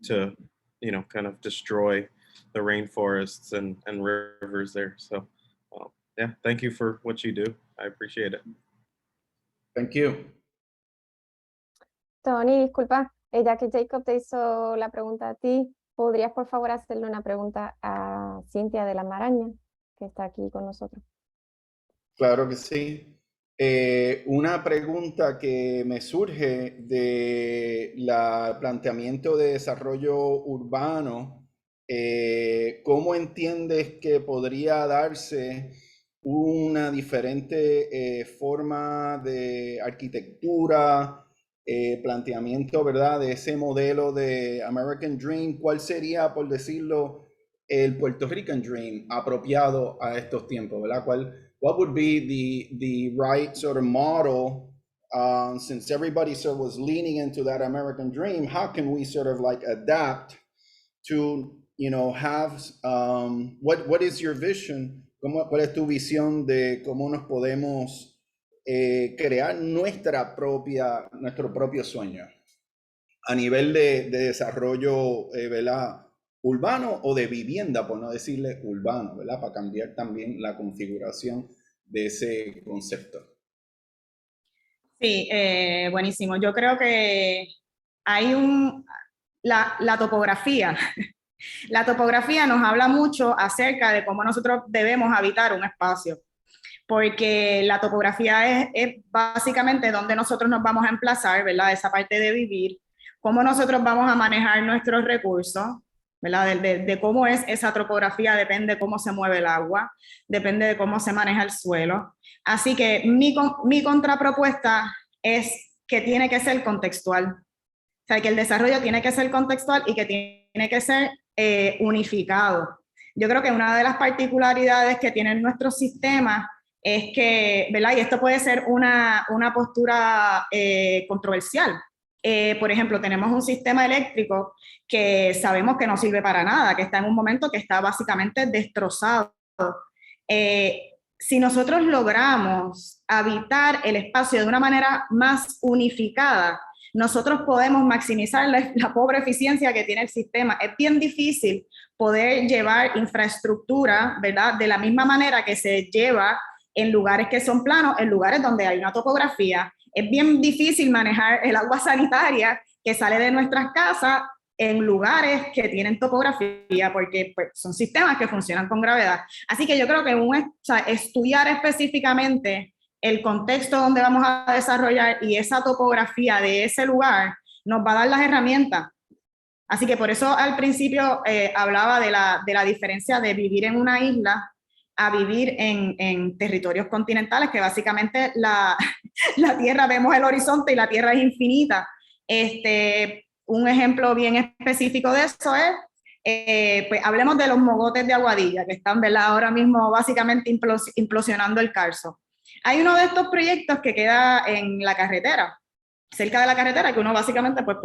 to, you know, kind of destroy the rainforests and rivers there. So yeah, thank you for what you do. I appreciate it. Thank you. Tony, disculpa, ya que Jacob te hizo la pregunta a ti, ¿podrías por favor hacerle una pregunta a Cintia de la Maraña, que está aquí con nosotros? Claro que sí. Una pregunta que me surge de planteamiento de desarrollo urbano, ¿cómo entiendes que podría darse una diferente forma de arquitectura, planteamiento, ¿verdad?, de ese modelo de American Dream? ¿Cuál sería, por decirlo, el Puerto Rican Dream apropiado a estos tiempos, ¿verdad? What would be the right sort of model, since everybody sort of was leaning into that American dream? How can we sort of like adapt to, you know, have, what is your vision? ¿Cuál es tu visión de cómo nos podemos crear nuestro propio sueño a nivel de desarrollo, ¿verdad?, urbano o de vivienda, por no decirle urbano, ¿verdad? Para cambiar también la configuración de ese concepto. Sí, buenísimo. Yo creo que hay la topografía. La topografía nos habla mucho acerca de cómo nosotros debemos habitar un espacio, porque la topografía es básicamente donde nosotros nos vamos a emplazar, ¿verdad? Esa parte de vivir. cómo nosotros vamos a manejar nuestros recursos, ¿verdad? De cómo es esa topografía, depende de cómo se mueve el agua, depende de cómo se maneja el suelo. Así que mi contrapropuesta es que tiene que ser contextual. O sea, que el desarrollo tiene que ser contextual y que tiene que ser unificado. Yo creo que una de las particularidades que tienen nuestros sistemas es que, ¿verdad? Y esto puede ser una postura controversial. Por ejemplo, tenemos un sistema eléctrico que sabemos que no sirve para nada, que está en un momento que está básicamente destrozado. Si nosotros logramos habitar el espacio de una manera más unificada, nosotros podemos maximizar la pobre eficiencia que tiene el sistema. Es bien difícil poder llevar infraestructura, ¿verdad? De la misma manera que se lleva en lugares que son planos, en lugares donde hay una topografía. Es bien difícil manejar el agua sanitaria que sale de nuestras casas en lugares que tienen topografía, porque pues, son sistemas que funcionan con gravedad. Así que yo creo que estudiar específicamente el contexto donde vamos a desarrollar y esa topografía de ese lugar nos va a dar las herramientas. Así que por eso al principio hablaba de la diferencia de vivir en una isla a vivir en territorios continentales, que básicamente la Tierra, vemos el horizonte y la Tierra es infinita. Un ejemplo bien específico de eso es, pues hablemos de los mogotes de Aguadilla, que están, ¿verdad?, ahora mismo básicamente implosionando el Carso. Hay uno de estos proyectos que queda en la carretera, cerca de la carretera, que uno básicamente pues,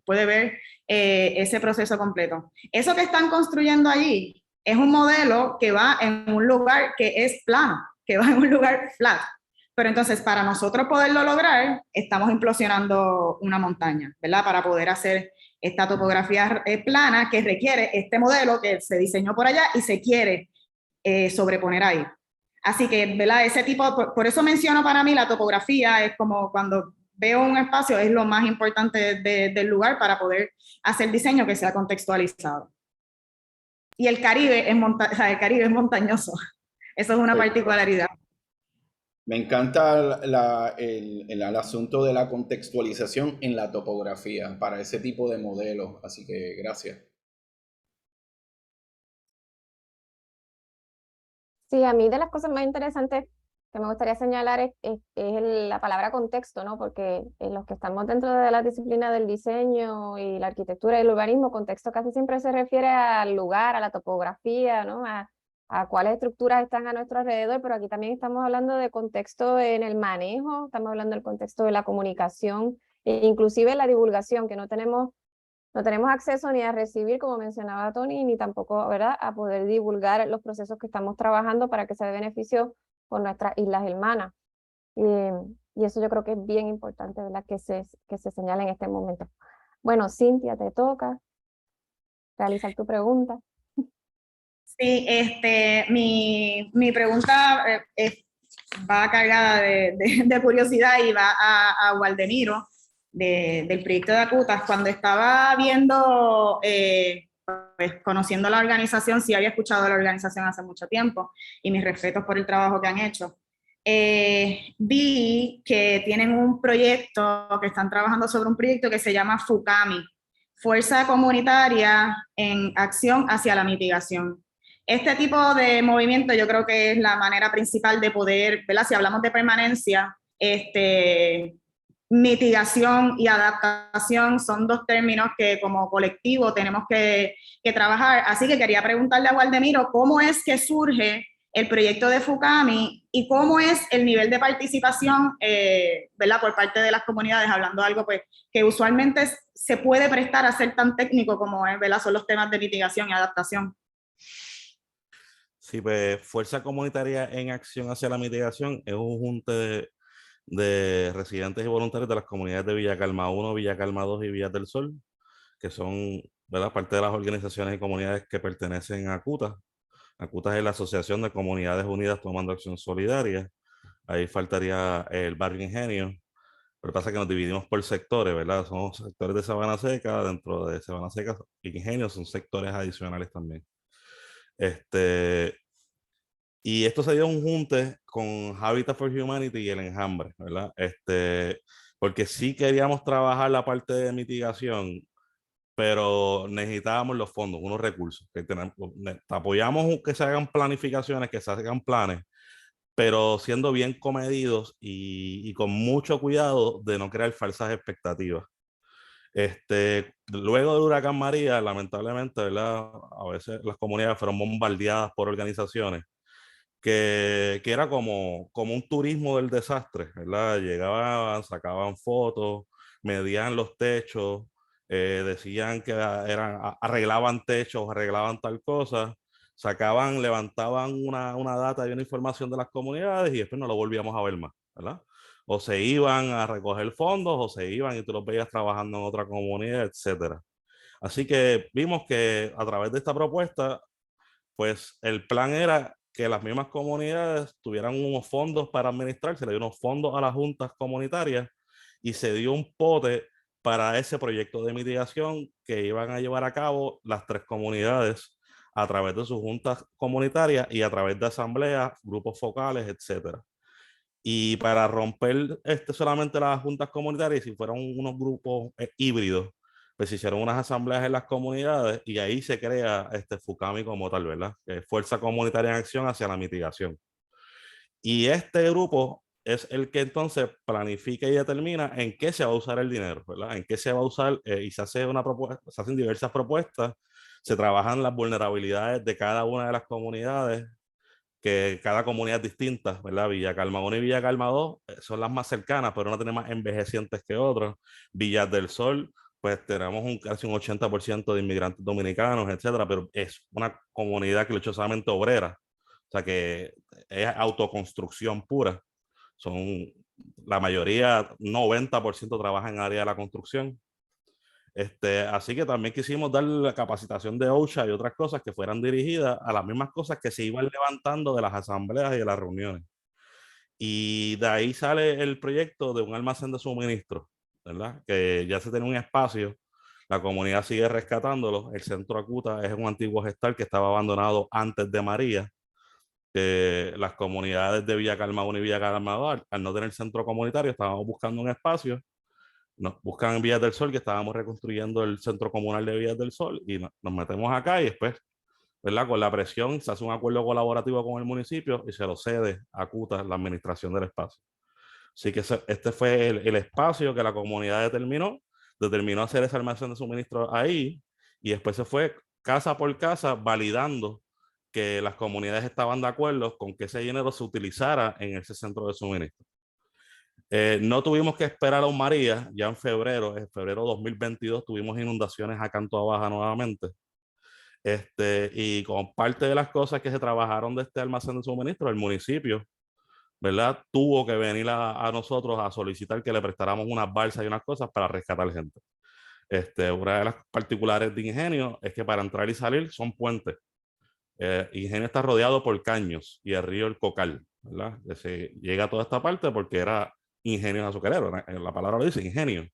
puede ver ese proceso completo. Eso que están construyendo allí es un modelo que va en un lugar que es plano, que va en un lugar flat. Pero entonces, para nosotros poderlo lograr, estamos implosionando una montaña, ¿verdad? Para poder hacer esta topografía plana que requiere este modelo que se diseñó por allá y se quiere sobreponer ahí. Así que, ¿verdad? Ese tipo, por eso menciono para mí la topografía, es como cuando veo un espacio, es lo más importante del lugar para poder hacer diseño que sea contextualizado. Y el Caribe el Caribe es montañoso. Eso es una particularidad. Me encanta el asunto de la contextualización en la topografía para ese tipo de modelos. Así que gracias. Sí, a mí de las cosas más interesantes que me gustaría señalar es la palabra contexto, ¿no? Porque los que estamos dentro de la disciplina del diseño y la arquitectura y el urbanismo, contexto casi siempre se refiere al lugar, a la topografía, ¿no? A cuáles estructuras están a nuestro alrededor, pero aquí también estamos hablando de contexto en el manejo, estamos hablando del contexto de la comunicación, e inclusive la divulgación, que no tenemos acceso ni a recibir, como mencionaba Tony, ni tampoco, ¿verdad?, a poder divulgar los procesos que estamos trabajando para que sea de beneficio con nuestras islas hermanas. Y eso yo creo que es bien importante, ¿verdad?, que se señale en este momento. Bueno, Cintia, te toca realizar tu pregunta. Sí, mi pregunta va cargada de curiosidad y va a Waldemiro, del proyecto de Acutas. Cuando estaba viendo, pues, conociendo la organización, sí había escuchado de la organización hace mucho tiempo, y mis respetos por el trabajo que han hecho. Vi que tienen un proyecto, que están trabajando sobre un proyecto que se llama FUCAMI, Fuerza Comunitaria en Acción hacia la Mitigación. Este tipo de movimiento yo creo que es la manera principal de poder, ¿verdad? Si hablamos de permanencia, mitigación y adaptación son dos términos que como colectivo tenemos que trabajar. Así que quería preguntarle a Waldemiro cómo es que surge el proyecto de FUCAMI y cómo es el nivel de participación, ¿verdad?, por parte de las comunidades, hablando de algo pues, que usualmente se puede prestar a ser tan técnico como es, ¿verdad?, son los temas de mitigación y adaptación. Sí, pues Fuerza Comunitaria en Acción hacia la Mitigación es un junte de residentes y voluntarios de las comunidades de Villa Calma 1, Villa Calma 2 y Villas del Sol, que son, ¿verdad?, parte de las organizaciones y comunidades que pertenecen a ACUTA. ACUTA es la Asociación de Comunidades Unidas Tomando Acción Solidaria. Ahí faltaría el Barrio Ingenio. Lo que pasa es que nos dividimos por sectores, ¿verdad? Somos sectores de Sabana Seca, dentro de Sabana Seca, Ingenio son sectores adicionales también. Y esto se dio un junte con Habitat for Humanity y el Enjambre, ¿verdad? Porque sí queríamos trabajar la parte de mitigación, pero necesitábamos los fondos, unos recursos. Apoyamos que se hagan planificaciones, que se hagan planes, pero siendo bien comedidos y con mucho cuidado de no crear falsas expectativas. Luego del huracán María, lamentablemente, ¿verdad? A veces las comunidades fueron bombardeadas por organizaciones que era como un turismo del desastre, ¿verdad? Llegaban, sacaban fotos, medían los techos, decían que arreglaban techos, arreglaban tal cosa, sacaban, levantaban una data y una información de las comunidades y después no lo volvíamos a ver más, ¿verdad? O se iban a recoger fondos o se iban y tú los veías trabajando en otra comunidad, etcétera. Así que vimos que a través de esta propuesta pues el plan era que las mismas comunidades tuvieran unos fondos para administrar, se le dio unos fondos a las juntas comunitarias y se dio un pote para ese proyecto de mitigación que iban a llevar a cabo las 3 comunidades a través de sus juntas comunitarias y a través de asambleas, grupos focales, etcétera. Y para romper solamente las juntas comunitarias, si fueran unos grupos híbridos, pues se hicieron unas asambleas en las comunidades y ahí se crea FUCAMI como tal, ¿verdad? Que es Fuerza Comunitaria en Acción hacia la Mitigación. Y este grupo es el que entonces planifica y determina en qué se va a usar el dinero, ¿verdad? En qué se va a usar y se hace una propuesta, se hacen diversas propuestas, se trabajan las vulnerabilidades de cada una de las comunidades, que cada comunidad es distinta, ¿verdad? Villa Calma 1 y Villa Calma 2 son las más cercanas, pero una tiene más envejecientes que otras. Villas del Sol, pues tenemos casi un 80% de inmigrantes dominicanos, etcétera, pero es una comunidad clechosamente obrera, o sea que es autoconstrucción pura. Son la mayoría, 90% trabaja en área de la construcción. Así que también quisimos dar la capacitación de OSHA y otras cosas que fueran dirigidas a las mismas cosas que se iban levantando de las asambleas y de las reuniones. Y de ahí sale el proyecto de un almacén de suministro, ¿verdad? Que ya se tiene un espacio, la comunidad sigue rescatándolo. El centro Acuta es un antiguo gestal que estaba abandonado antes de María. Las comunidades de Villa Calma 1 y Villa Calma 2, al no tener centro comunitario, estábamos buscando un espacio. Nos buscan en Villas del Sol, que estábamos reconstruyendo el centro comunal de Villas del Sol, y nos metemos acá y después, ¿verdad? Con la presión se hace un acuerdo colaborativo con el municipio y se lo cede a CUTA la administración del espacio. Así que este fue el espacio que la comunidad determinó hacer esa almacén de suministro ahí, y después se fue casa por casa validando que las comunidades estaban de acuerdo con que ese dinero se utilizara en ese centro de suministro. No tuvimos que esperar a un María, ya en febrero 2022, tuvimos inundaciones a Canto Baja nuevamente. Y con parte de las cosas que se trabajaron de este almacén de suministro, el municipio, ¿verdad? Tuvo que venir a nosotros a solicitar que le prestáramos unas balsas y unas cosas para rescatar gente. Una de las particulares de Ingenio es que para entrar y salir son puentes. Ingenio está rodeado por caños y el río El Cocal, ¿verdad? Que se llega a toda esta parte porque era ingenio azucarero, la palabra lo dice, ingenio.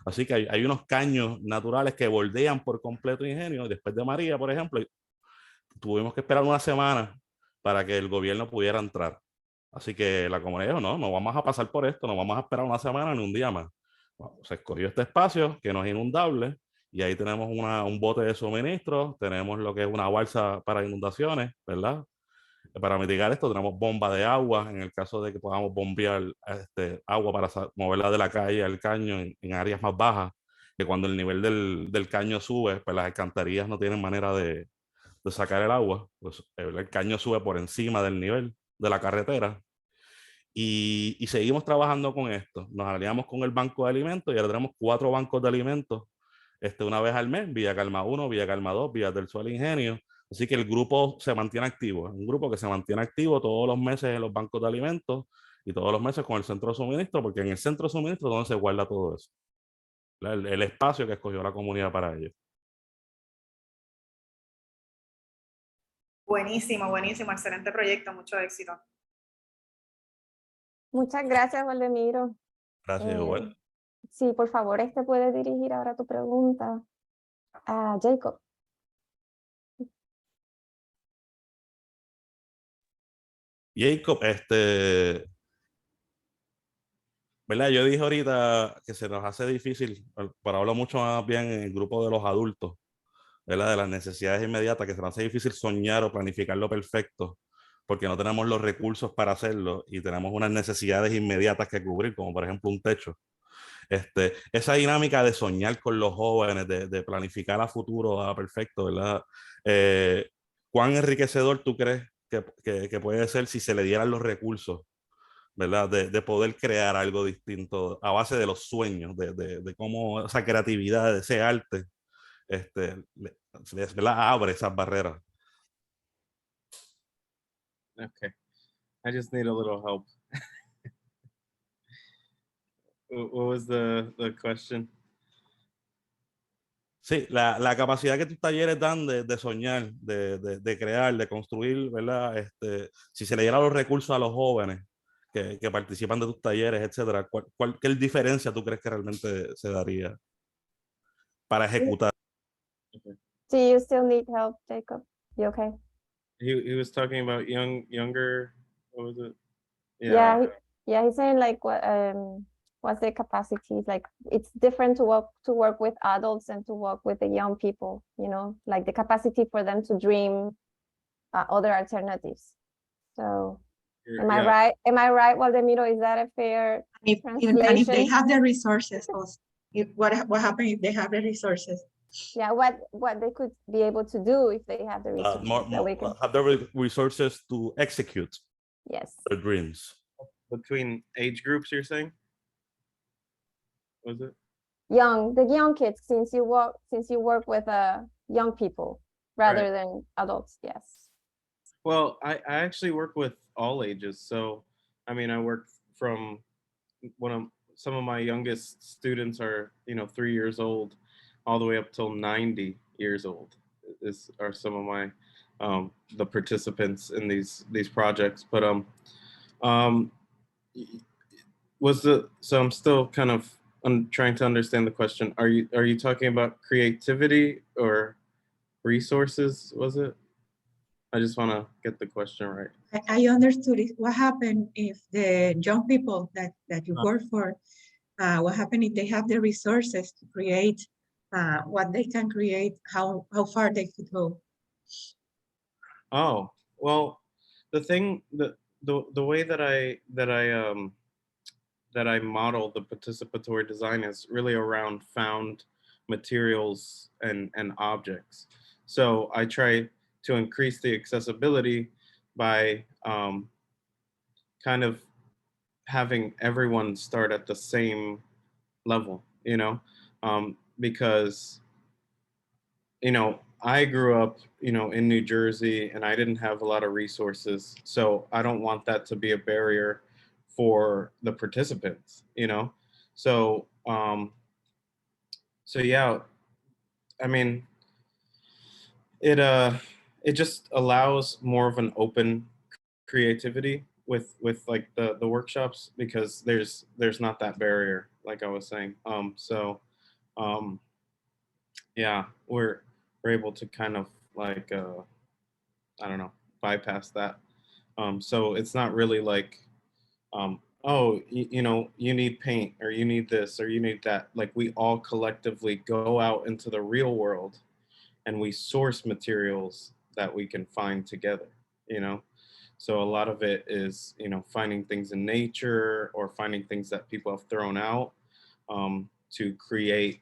Así que hay unos caños naturales que bordean por completo Ingenio. Después de María, por ejemplo, tuvimos que esperar una semana para que el gobierno pudiera entrar. Así que la comunidad dijo, no vamos a pasar por esto, no vamos a esperar una semana ni un día más. Bueno, se escogió este espacio que no es inundable y ahí tenemos un bote de suministro, tenemos lo que es una balsa para inundaciones, ¿verdad? Para mitigar esto tenemos bomba de agua en el caso de que podamos bombear agua para moverla de la calle al caño en áreas más bajas, que cuando el nivel del caño sube, pues las alcantarillas no tienen manera de sacar el agua, pues el caño sube por encima del nivel de la carretera. Y seguimos trabajando con esto. Nos aliamos con el Banco de Alimentos y ahora tenemos 4 bancos de alimentos una vez al mes, Villa Calma 1, Villa Calma 2, Villa del Sol Ingenio. Así que el grupo se mantiene activo. Es un grupo que se mantiene activo todos los meses en los bancos de alimentos y todos los meses con el centro de suministro, porque en el centro de suministro es donde se guarda todo eso. El espacio que escogió la comunidad para ello. Buenísimo, buenísimo, excelente proyecto, mucho éxito. Muchas gracias, Waldemiro. Gracias, igual. Sí, por favor, puede dirigir ahora tu pregunta a Jacob. Jacob, ¿verdad? Yo dije ahorita que se nos hace difícil, pero hablo mucho más bien en el grupo de los adultos, ¿verdad? De las necesidades inmediatas, que se nos hace difícil soñar o planificar lo perfecto, porque no tenemos los recursos para hacerlo y tenemos unas necesidades inmediatas que cubrir, como por ejemplo un techo. Esa dinámica de soñar con los jóvenes, de planificar a futuro perfecto, ¿verdad? ¿Cuán enriquecedor tú crees que puede ser si se le dieran los recursos, ¿verdad? De poder crear algo distinto a base de los sueños, de cómo esa creatividad, de ese arte, ¿verdad? Abre esas barreras. Okay, I just need a little help. What was the question? Sí, la capacidad que tus talleres dan de soñar, de crear, de construir, ¿verdad? Si se le diera los recursos a los jóvenes que participan de tus talleres, etcétera, ¿qué diferencia tú crees que realmente se daría para ejecutar? Do you still need help, Jacob? You okay? He was talking about younger. What was it? Yeah, he's saying like what's their capacities? Like it's different to work with adults and to work with the young people, you know, like the capacity for them to dream other alternatives. So am I right? Am I right, Waldemiro? Is that a fair And if they translation? have the resources also, what happens if they have the resources? Yeah, what they could be able to do if they have the resources. Have the resources to execute Yes. their dreams. Between age groups, you're saying? Was it? The young kids, since you work with young people rather Right. than adults. Yes. Well, I actually work with all ages. So, I mean, I work from some of my youngest students are, 3 years old, all the way up till 90 years old. Are some of my the participants in these projects. But so I'm still kind of trying to understand the question. Are you talking about creativity or resources? Was it? I just want to get the question right. I understood it. What happened if the young people that you work for, what happened if they have the resources to create what they can create, how far they could go? Oh, well, the thing the way that I model the participatory design is really around found materials and objects. So I try to increase the accessibility by kind of having everyone start at the same level, because I grew up, in New Jersey, and I didn't have a lot of resources. So I don't want that to be a barrier for the participants, So, yeah, I mean, it just allows more of an open creativity with like the workshops, because there's not that barrier, like I was saying. Um, yeah, we're able to kind of like I don't know, bypass that. So it's not really like oh, you need paint, or you need this, or you need that. Like, we all collectively go out into the real world and we source materials that we can find together, So a lot of it is, finding things in nature, or finding things that people have thrown out, to create,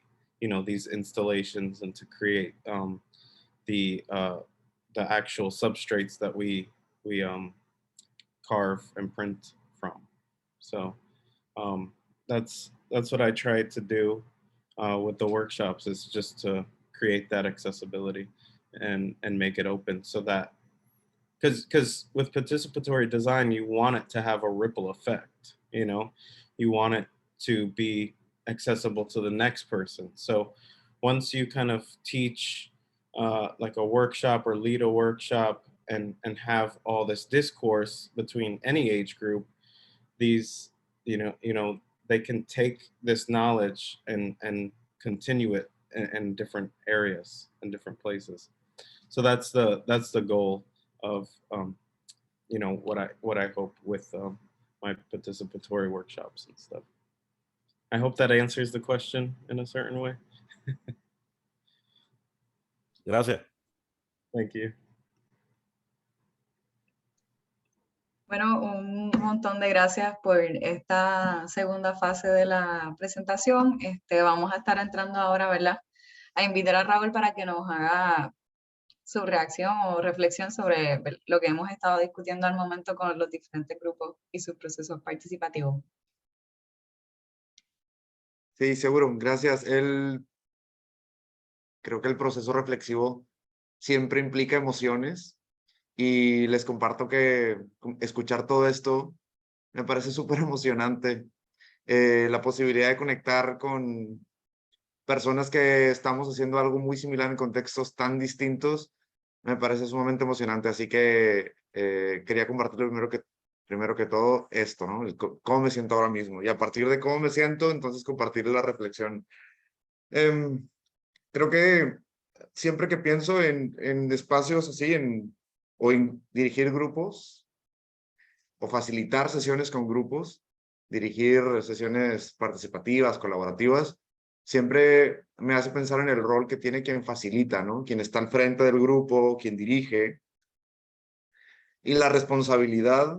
these installations, and to create the actual substrates that we carve and print from. So that's what I tried to do with the workshops, is just to create that accessibility and make it open, so that because with participatory design, you want it to have a ripple effect. You want it to be accessible to the next person. So once you kind of teach like a workshop, or lead a workshop, and have all this discourse between any age group, these they can take this knowledge and continue it in different areas, in different places. So that's the goal of you know, what I hope with my participatory workshops and stuff. I hope that answers the question in a certain way. Gracias. Thank you. Bueno, un montón de gracias por esta segunda fase de la presentación. Vamos a estar entrando ahora, ¿verdad?, a invitar a Raúl para que nos haga su reacción o reflexión sobre lo que hemos estado discutiendo al momento con los diferentes grupos y sus procesos participativos. Sí, seguro, gracias. Creo que el proceso reflexivo siempre implica emociones y les comparto que escuchar todo esto me parece súper emocionante. La posibilidad de conectar con personas que estamos haciendo algo muy similar en contextos tan distintos me parece sumamente emocionante. Así que quería compartir primero que todo esto, ¿no? Cómo me siento ahora mismo. Y a partir de cómo me siento, entonces compartir la reflexión. Creo que siempre que pienso en espacios así, o en dirigir grupos, o facilitar sesiones con grupos, dirigir sesiones participativas, colaborativas, siempre me hace pensar en el rol que tiene quien facilita, ¿no? Quien está al frente del grupo, quien dirige, y la responsabilidad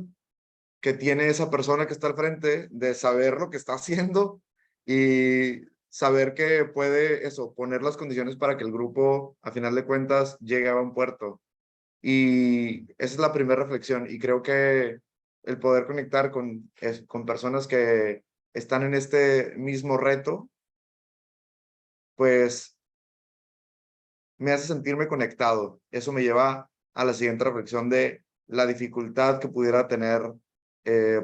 que tiene esa persona que está al frente de saber lo que está haciendo y saber que puede poner las condiciones para que el grupo, a final de cuentas, llegue a buen puerto. Y esa es la primera reflexión. Y creo que el poder conectar con personas que están en este mismo reto, pues me hace sentirme conectado. Eso me lleva a la siguiente reflexión de la dificultad que pudiera tener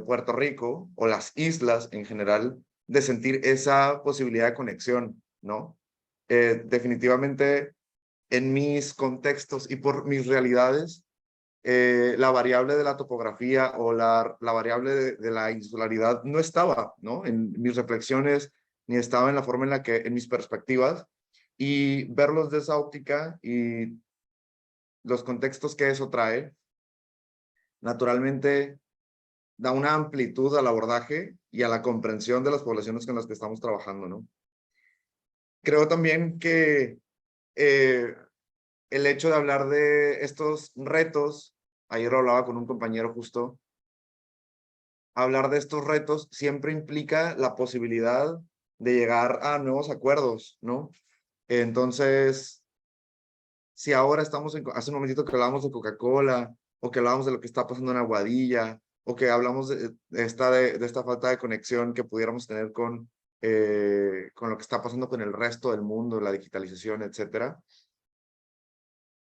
Puerto Rico o las islas en general de sentir esa posibilidad de conexión, ¿no? Definitivamente en mis contextos y por mis realidades, la variable de la topografía o la variable de la insularidad no estaba, ¿no? En mis reflexiones, ni estaba en la forma en la que, en mis perspectivas, y verlos de esa óptica y los contextos que eso trae, naturalmente da una amplitud al abordaje y a la comprensión de las poblaciones con las que estamos trabajando, ¿no? Creo también que el hecho de hablar de estos retos, ayer lo hablaba con un compañero justo, hablar de estos retos siempre implica la posibilidad de llegar a nuevos acuerdos, ¿no? Entonces, si ahora estamos hace un momentito que hablábamos de Coca-Cola, o que hablábamos de lo que está pasando en Aguadilla, o que hablamos de esta falta de conexión que pudiéramos tener con lo que está pasando con el resto del mundo, la digitalización, etcétera.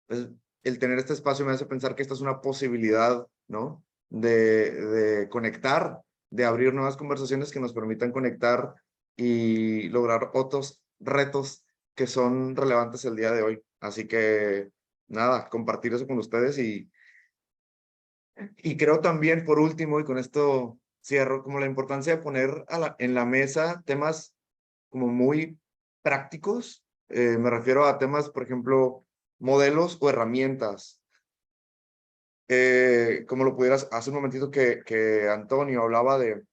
Pues, el tener este espacio me hace pensar que esta es una posibilidad, ¿no? De conectar, de abrir nuevas conversaciones que nos permitan conectar y lograr otros retos que son relevantes el día de hoy. Así que, nada, compartir eso con ustedes y creo también, por último, y con esto cierro, como la importancia de poner en la mesa temas como muy prácticos. Me refiero a temas, por ejemplo, modelos o herramientas. Como lo pudieras, hace un momentito que Antonio hablaba de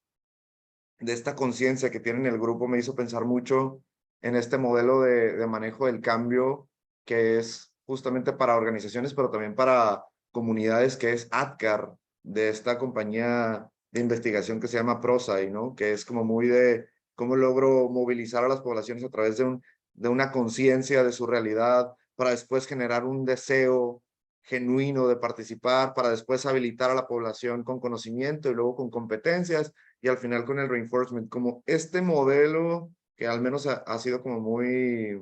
esta conciencia que tiene en el grupo, me hizo pensar mucho en este modelo de manejo del cambio que es justamente para organizaciones, pero también para comunidades, que es ADCAR, de esta compañía de investigación que se llama ProSci, ¿no? Que es como muy de cómo logro movilizar a las poblaciones a través de una conciencia de su realidad, para después generar un deseo genuino de participar, para después habilitar a la población con conocimiento y luego con competencias, y al final con el reinforcement, como este modelo que al menos ha sido como muy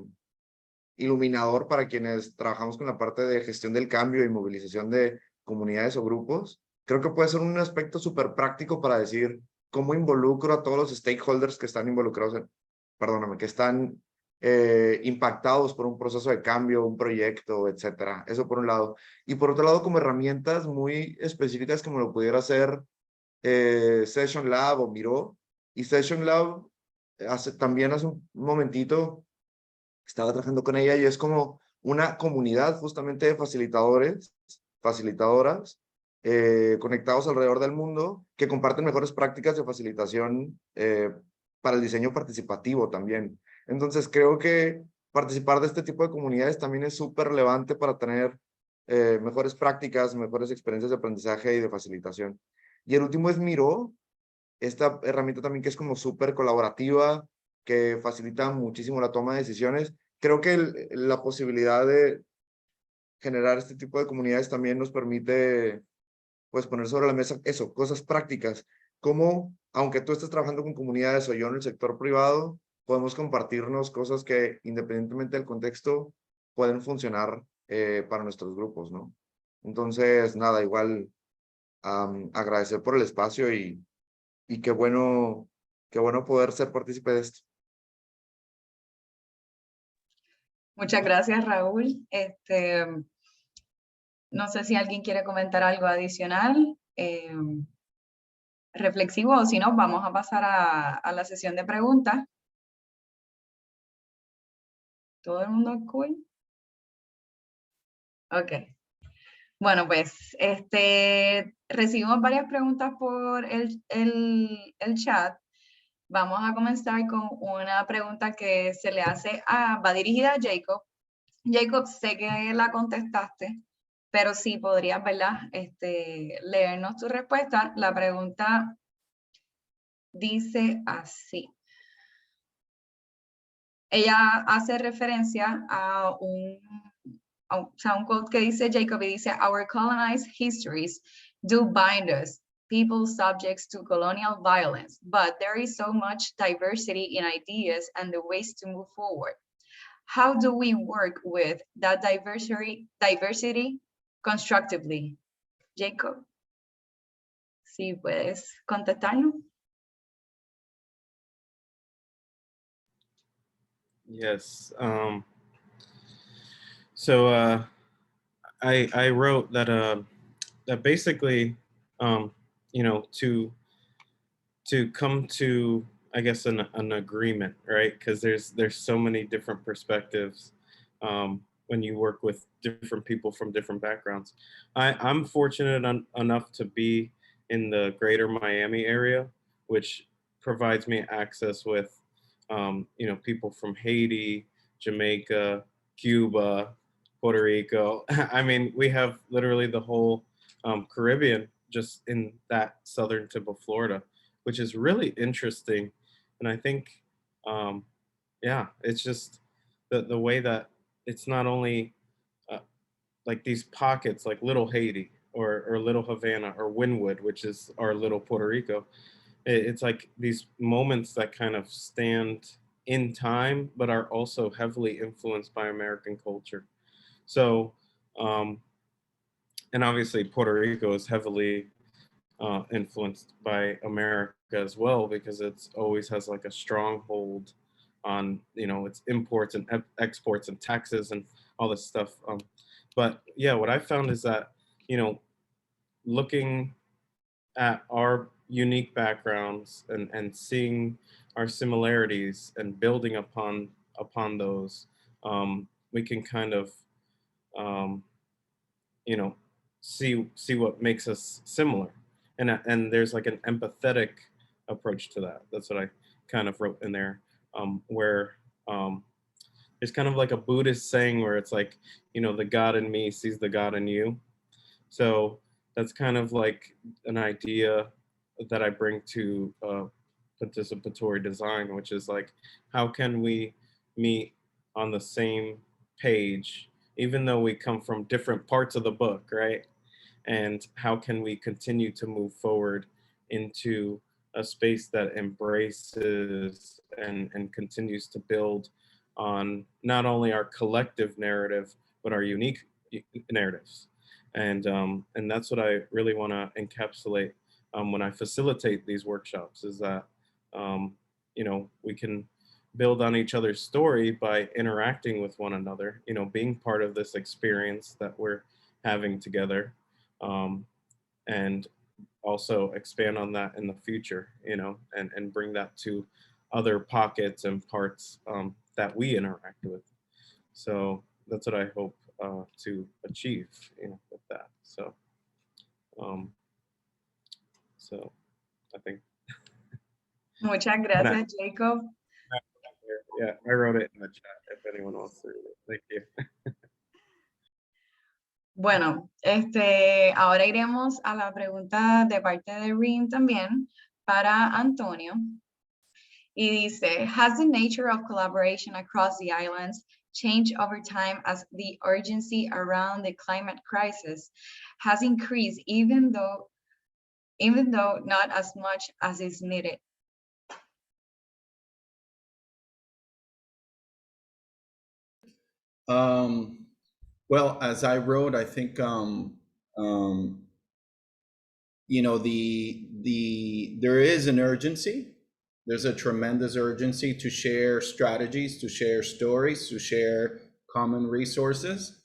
iluminador para quienes trabajamos con la parte de gestión del cambio y movilización de comunidades o grupos. Creo que puede ser un aspecto súper práctico para decir cómo involucro a todos los stakeholders que están involucrados, que están impactados por un proceso de cambio, un proyecto, etcétera. Eso por un lado. Y por otro lado, como herramientas muy específicas como lo pudiera hacer Session Lab o Miro. Y Session Lab también hace un momentito estaba trabajando con ella y es como una comunidad justamente de facilitadores, facilitadoras, conectados alrededor del mundo que comparten mejores prácticas de facilitación para el diseño participativo también. Entonces creo que participar de este tipo de comunidades también es súper relevante para tener mejores prácticas, mejores experiencias de aprendizaje y de facilitación. Y el último es Miro, esta herramienta también que es como súper colaborativa, que facilita muchísimo la toma de decisiones. Creo que la posibilidad de generar este tipo de comunidades también nos permite pues poner sobre la mesa eso, cosas prácticas, como aunque tú estés trabajando con comunidades o yo en el sector privado, podemos compartirnos cosas que independientemente del contexto pueden funcionar para nuestros grupos, ¿no? Entonces, nada, igual agradecer por el espacio y qué bueno poder ser partícipe de esto. Muchas gracias, Raúl. No sé si alguien quiere comentar algo adicional, reflexivo, o si no, vamos a pasar a la sesión de preguntas. ¿Todo el mundo cool? Ok. Bueno, pues recibimos varias preguntas por el chat. Vamos a comenzar con una pregunta que se le va dirigida a Jacob. Jacob, sé que la contestaste, pero sí podrías, ¿verdad? Leernos tu respuesta. La pregunta dice así. Ella hace referencia a un quote que dice Jacob y dice, our colonized histories do bind us, people subjects to colonial violence, but there is so much diversity in ideas and the ways to move forward. How do we work with that diversity constructively? Jacob, si puedes contestarnos. Yes. So I wrote that that basically, you know, to come to, I guess, an agreement, right? Because there's so many different perspectives when you work with different people from different backgrounds. I'm fortunate enough to be in the greater Miami area, which provides me access with, you know, people from Haiti, Jamaica, Cuba, Puerto Rico. I mean, we have literally the whole Caribbean just in that southern tip of Florida, which is really interesting. And I think, yeah, it's just the way that it's not only like these pockets, like Little Haiti or Little Havana or Wynwood, which is our little Puerto Rico. It's like these moments that kind of stand in time, but are also heavily influenced by American culture. So, and obviously Puerto Rico is heavily influenced by America as well, because it's always has like a stronghold on, you know, its imports and exports and taxes and all this stuff. But yeah, what I found is that, you know, looking at our unique backgrounds and seeing our similarities and building upon those, we can kind of you know, see what makes us similar, and there's like an empathetic approach to that. That's what I kind of wrote in there, where it's kind of like a Buddhist saying where it's like, you know, the God in me sees the God in you. So that's kind of like an idea that I bring to participatory design, which is like, how can we meet on the same page, even though we come from different parts of the book, right? And how can we continue to move forward into a space that embraces and continues to build on not only our collective narrative, but our unique narratives. And that's what I really want to encapsulate when I facilitate these workshops, is that, you know, we can build on each other's story by interacting with one another, you know, being part of this experience that we're having together, and also expand on that in the future, you know, and bring that to other pockets and parts that we interact with. So that's what I hope to achieve, you know, with that. So So I think. Muchas gracias, Jacob. Yeah, I wrote it in the chat if anyone wants to read it. Thank you. Bueno, ahora iremos a la pregunta de parte de Rin también para Antonio. Y dice, has the nature of collaboration across the islands changed over time as the urgency around the climate crisis has increased, even though not as much as is needed? Well, as I wrote, I think you know, there is an urgency. There's a tremendous urgency to share strategies, to share stories, to share common resources.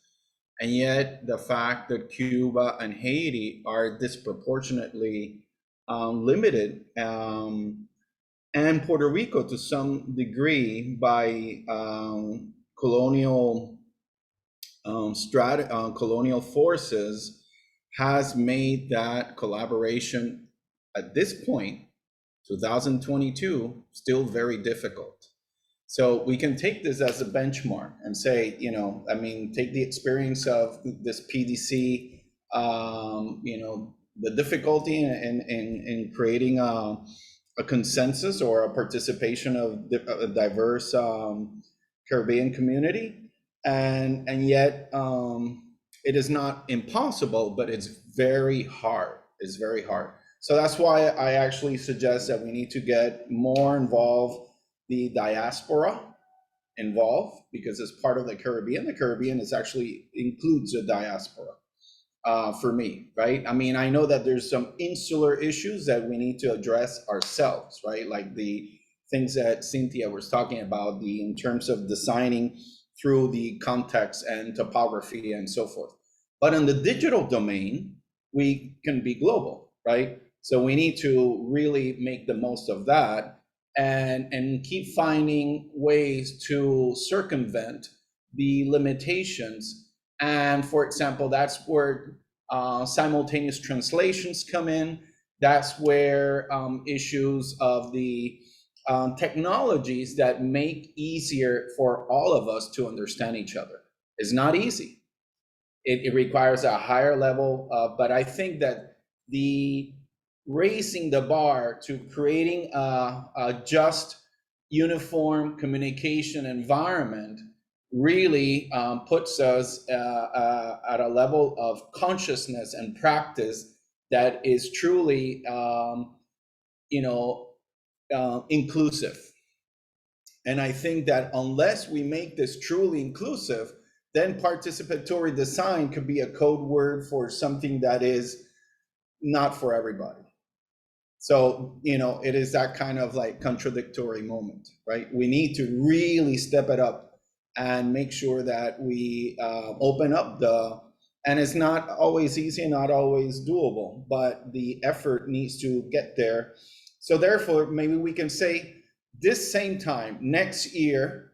And yet the fact that Cuba and Haiti are disproportionately limited, and Puerto Rico to some degree by colonial colonial forces, has made that collaboration at this point, 2022, still very difficult. So we can take this as a benchmark and say, you know, I mean, take the experience of this PDC, you know, the difficulty in creating a consensus or a participation of a diverse Caribbean community. And yet it is not impossible, but it's very hard. It's very hard. So that's why I actually suggest that we need to get more involved, the diaspora involved, because as part of the Caribbean is actually includes a diaspora for me, right? I mean, I know that there's some insular issues that we need to address ourselves, right? Like the things that Cynthia was talking about, in terms of designing through the context and topography and so forth. But in the digital domain, we can be global, right? So we need to really make the most of that and keep finding ways to circumvent the limitations. And for example, that's where simultaneous translations come in. That's where issues of the technologies that make easier for all of us to understand each other. It's not easy. It requires a higher level, but I think that the raising the bar to creating a just, uniform communication environment really puts us at a level of consciousness and practice that is truly, you know, inclusive. And I think that unless we make this truly inclusive, then participatory design could be a code word for something that is not for everybody. So, you know, it is that kind of like contradictory moment, right? We need to really step it up and make sure that we open up and it's not always easy, not always doable, but the effort needs to get there. So therefore, maybe we can say this same time next year,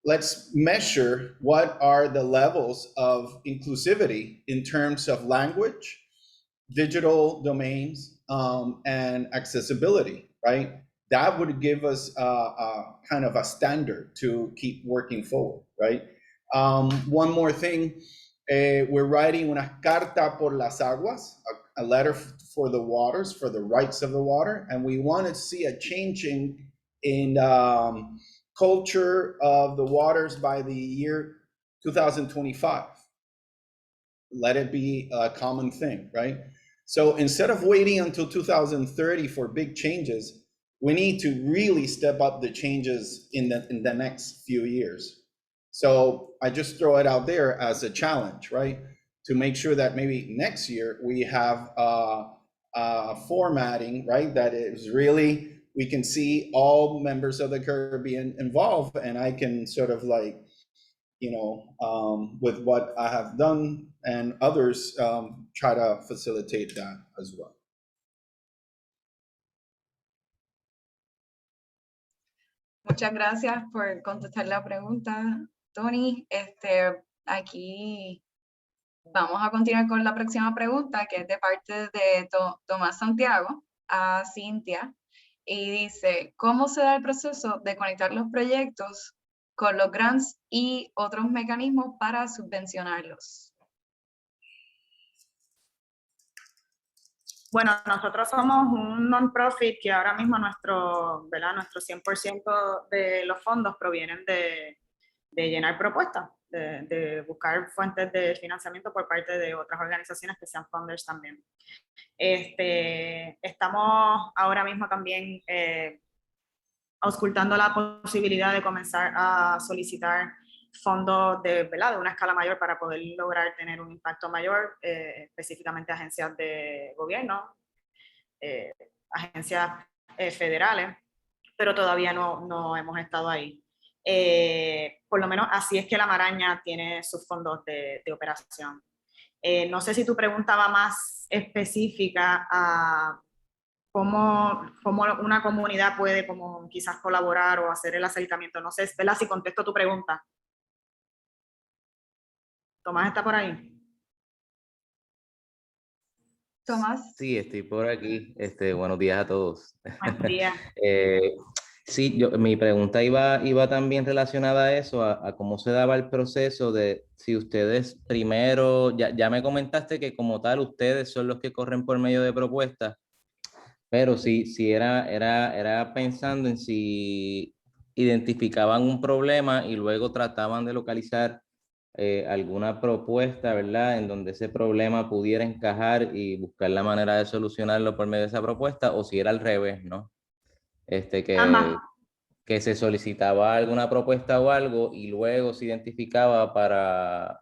let's measure what are the levels of inclusivity in terms of language, digital domains, and accessibility, right? That would give us a kind of a standard to keep working forward, right? One more thing, we're writing una carta por las aguas, a letter for the waters, for the rights of the water, and we want to see a change in culture of the waters by the year 2025. Let it be a common thing, right? So instead of waiting until 2030 for big changes, we need to really step up the changes in the next few years. So I just throw it out there as a challenge, right? To make sure that maybe next year we have formatting, right? That is really, we can see all members of the Caribbean involved, and I can sort of like, you know, with what I have done and others, try to facilitate that as well. Muchas gracias por contestar la pregunta, Tony. Aquí Vamos a continuar con la próxima pregunta, que es de parte de Tomás Santiago a Cintia, y dice, ¿cómo se da el proceso de conectar los proyectos con los grants y otros mecanismos para subvencionarlos? Bueno, nosotros somos un non-profit que ahora mismo nuestro 100% de los fondos provienen de llenar propuestas, de buscar fuentes de financiamiento por parte de otras organizaciones que sean funders también. Estamos ahora mismo también auscultando la posibilidad de comenzar a solicitar fondos de una escala mayor para poder lograr tener un impacto mayor, específicamente agencias de gobierno, agencias federales, pero todavía no hemos estado ahí. Por lo menos así es que la Maraña tiene sus fondos de operación. No sé si tu pregunta va más específica a cómo una comunidad puede como quizás colaborar o hacer el acercamiento. No sé, Bella, si contesto tu pregunta. Tomás está por ahí. Tomás. Sí, estoy por aquí. Buenos días a todos. Buenos días. Sí, mi pregunta iba también relacionada a eso, a cómo se daba el proceso de si ustedes primero, ya me comentaste que como tal ustedes son los que corren por medio de propuestas, pero si era pensando en si identificaban un problema y luego trataban de localizar alguna propuesta, ¿verdad? En donde ese problema pudiera encajar y buscar la manera de solucionarlo por medio de esa propuesta, o si era al revés, ¿no? Que se solicitaba alguna propuesta o algo y luego se identificaba para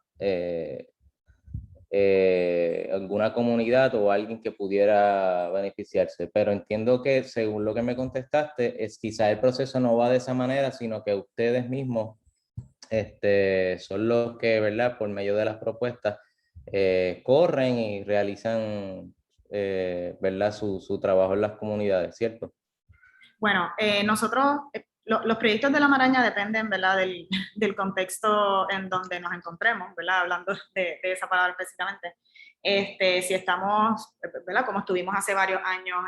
alguna comunidad o alguien que pudiera beneficiarse. Pero entiendo que según lo que me contestaste, quizá el proceso no va de esa manera, sino que ustedes mismos son los que, ¿verdad? Por medio de las propuestas, corren y realizan, ¿verdad? Su trabajo en las comunidades, ¿cierto? Bueno, nosotros, los proyectos de la Maraña dependen, ¿verdad? Del contexto en donde nos encontremos, ¿verdad? Hablando de esa palabra precisamente. Si estamos, ¿verdad? Como estuvimos hace varios años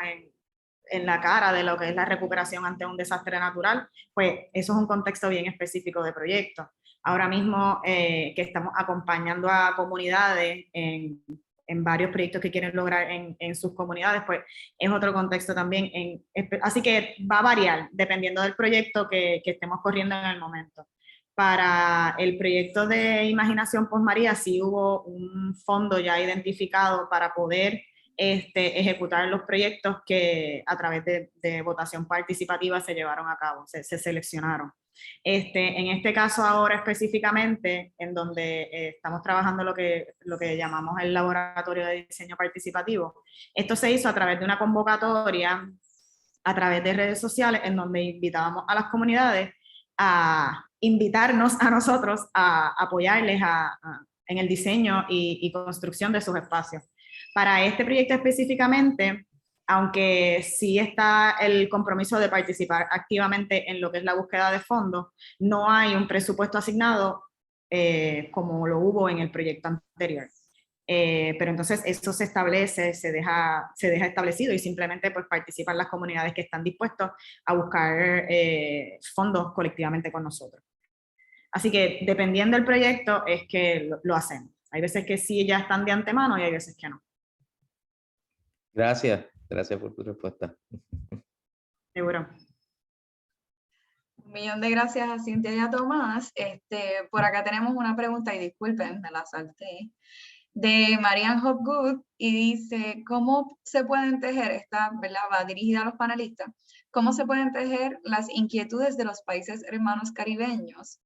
en la cara de lo que es la recuperación ante un desastre natural, pues eso es un contexto bien específico de proyecto. Ahora mismo que estamos acompañando a comunidades en varios proyectos que quieren lograr en sus comunidades, pues es otro contexto también. Así que va a variar dependiendo del proyecto que estemos corriendo en el momento. Para el proyecto de Imaginación Postmaría sí hubo un fondo ya identificado para poder ejecutar los proyectos que a través de votación participativa se llevaron a cabo, se seleccionaron. En este caso ahora específicamente, en donde estamos trabajando lo que llamamos el laboratorio de diseño participativo, esto se hizo a través de una convocatoria, a través de redes sociales, en donde invitábamos a las comunidades a invitarnos a nosotros a apoyarles en el diseño y construcción de sus espacios. Para este proyecto específicamente, aunque sí está el compromiso de participar activamente en lo que es la búsqueda de fondos, no hay un presupuesto asignado como lo hubo en el proyecto anterior. Pero entonces eso se establece, se deja establecido y simplemente pues participan las comunidades que están dispuestos a buscar fondos colectivamente con nosotros. Así que dependiendo del proyecto es que lo hacemos. Hay veces que sí ya están de antemano y hay veces que no. Gracias por tu respuesta. Seguro. Un millón de gracias a Cintia y a Tomás. Por acá tenemos una pregunta, y disculpen, me la salté, de Marianne Hopgood, y dice, ¿cómo se pueden tejer, esta, ¿verdad?, va dirigida a los panelistas, cómo se pueden tejer las inquietudes de los países hermanos caribeños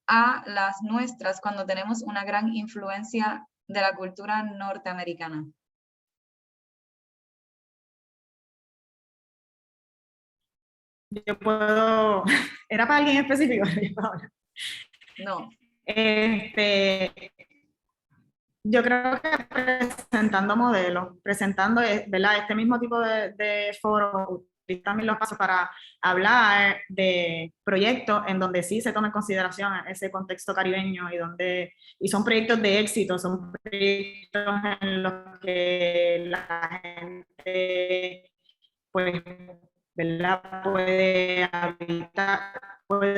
a las nuestras cuando tenemos una gran influencia de la cultura norteamericana? Yo puedo... ¿Era para alguien específico? No. Yo creo que presentando modelos, presentando, ¿verdad?, este mismo tipo de foro, también los pasos para hablar de proyectos en donde sí se toma en consideración ese contexto caribeño y son proyectos de éxito, son proyectos en los que la gente pues, ¿verdad? Puede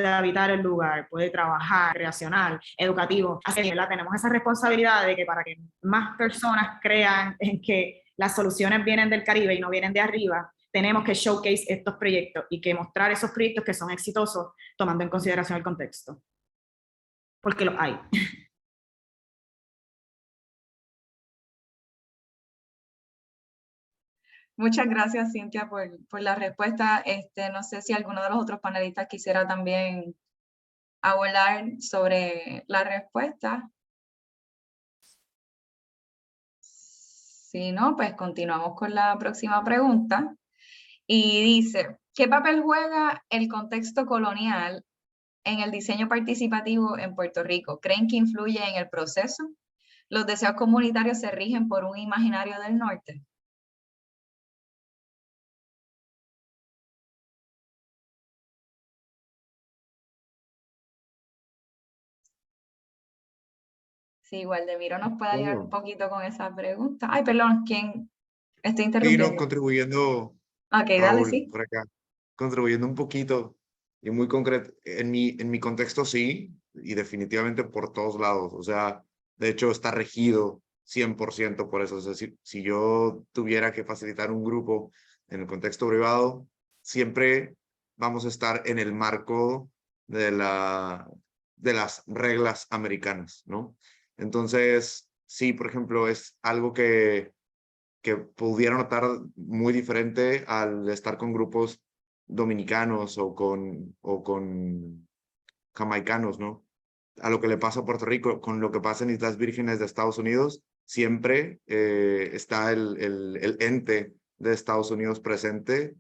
habitar el lugar, puede trabajar, recreacional, educativo. Así que, ¿verdad? Tenemos esa responsabilidad de que para que más personas crean en que las soluciones vienen del Caribe y no vienen de arriba, tenemos que showcase estos proyectos y que mostrar esos proyectos que son exitosos tomando en consideración el contexto. Porque los hay. Muchas gracias, Cintia, por la respuesta. No sé si alguno de los otros panelistas quisiera también hablar sobre la respuesta. Si no, pues continuamos con la próxima pregunta. Y dice, ¿qué papel juega el contexto colonial en el diseño participativo en Puerto Rico? ¿Creen que influye en el proceso? ¿Los deseos comunitarios se rigen por un imaginario del norte? Sí, Waldemiro nos puede ayudar un poquito con esa pregunta. Ay, perdón, ¿quién está Sí, interrumpiendo? no, contribuyendo, Ok, dale, Raúl, sí. por acá, contribuyendo un poquito y muy concreto, en mi contexto sí, y definitivamente por todos lados, o sea, de hecho está regido 100% por eso, o sea, si yo tuviera que facilitar un grupo en el contexto privado, siempre vamos a estar en el marco de las reglas americanas, ¿no? Entonces, sí, por ejemplo, es algo que pudiera notar muy diferente al estar con grupos dominicanos o con jamaicanos, ¿no? A lo que le pasa a Puerto Rico, con lo que pasa en Islas Vírgenes de Estados Unidos, siempre está el ente de Estados Unidos presente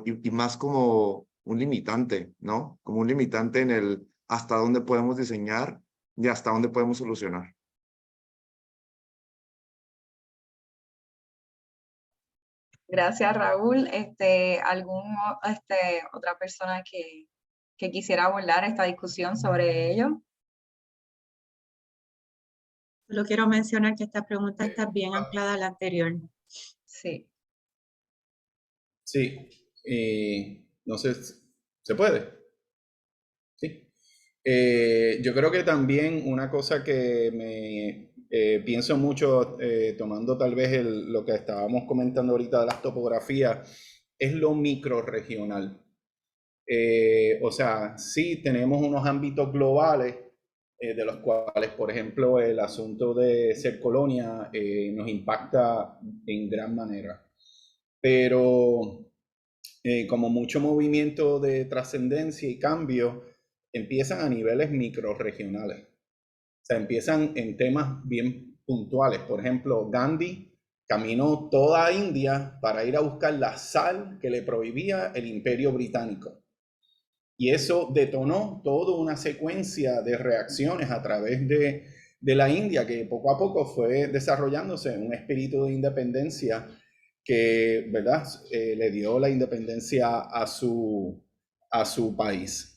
y más como un limitante, ¿no? Como un limitante en el hasta dónde podemos diseñar y hasta dónde podemos solucionar. Gracias, Raúl. Otra persona que quisiera abordar esta discusión sobre ello? Solo quiero mencionar que esta pregunta está bien anclada a la anterior. Sí. Sí, no sé, ¿se puede? Sí. Yo creo que también una cosa que me pienso mucho, tomando tal vez lo que estábamos comentando ahorita de las topografías, es lo microrregional. O sea, sí tenemos unos ámbitos globales de los cuales, por ejemplo, el asunto de ser colonia nos impacta en gran manera. Pero como mucho movimiento de trascendencia y cambio, empiezan a niveles microrregionales. O sea, empiezan en temas bien puntuales. Por ejemplo, Gandhi caminó toda India para ir a buscar la sal que le prohibía el Imperio Británico. Y eso detonó toda una secuencia de reacciones a través de la India, que poco a poco fue desarrollándose un espíritu de independencia que, ¿verdad?, le dio la independencia a su país.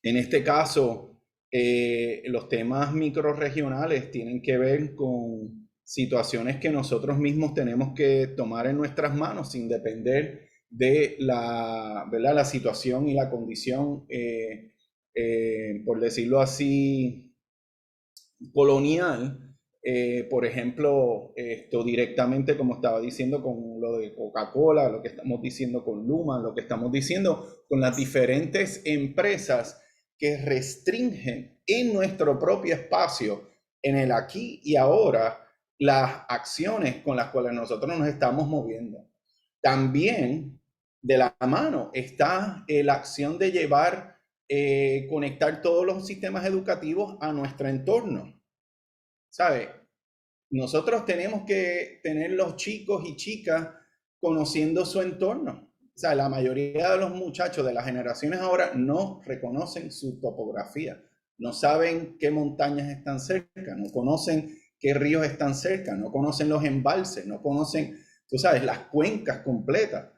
En este caso, los temas microrregionales tienen que ver con situaciones que nosotros mismos tenemos que tomar en nuestras manos sin depender de ¿verdad?, la situación y la condición, por decirlo así, colonial. Por ejemplo, esto directamente, como estaba diciendo con lo de Coca-Cola, lo que estamos diciendo con Luma, lo que estamos diciendo con las diferentes empresas que restringen en nuestro propio espacio, en el aquí y ahora, las acciones con las cuales nosotros nos estamos moviendo. También de la mano está la acción de llevar, conectar todos los sistemas educativos a nuestro entorno. ¿Sabe? Nosotros tenemos que tener los chicos y chicas conociendo su entorno. O sea, la mayoría de los muchachos de las generaciones ahora no reconocen su topografía, no saben qué montañas están cerca, no conocen qué ríos están cerca, no conocen los embalses, no conocen, tú sabes, las cuencas completas.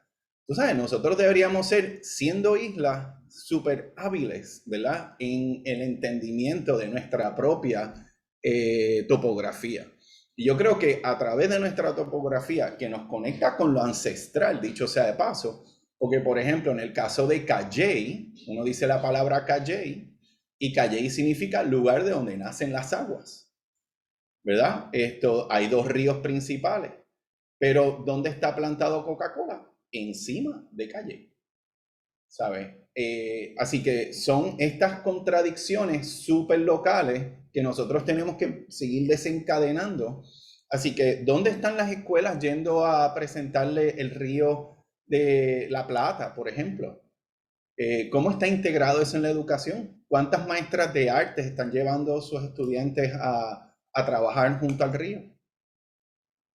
Tú sabes, nosotros deberíamos ser, siendo islas, súper hábiles, ¿verdad? En el entendimiento de nuestra propia topografía. Y yo creo que a través de nuestra topografía, que nos conecta con lo ancestral, dicho sea de paso, porque por ejemplo, en el caso de Calley, uno dice la palabra Calley, y Calley significa lugar de donde nacen las aguas, ¿verdad? Hay dos ríos principales, pero ¿dónde está plantado Coca-Cola? Encima de Calley, ¿sabes? Así que son estas contradicciones súper locales que nosotros tenemos que seguir desencadenando. Así que, ¿dónde están las escuelas yendo a presentarle el río de la Plata, por ejemplo? ¿Cómo está integrado eso en la educación? ¿Cuántas maestras de artes están llevando a sus estudiantes a trabajar junto al río?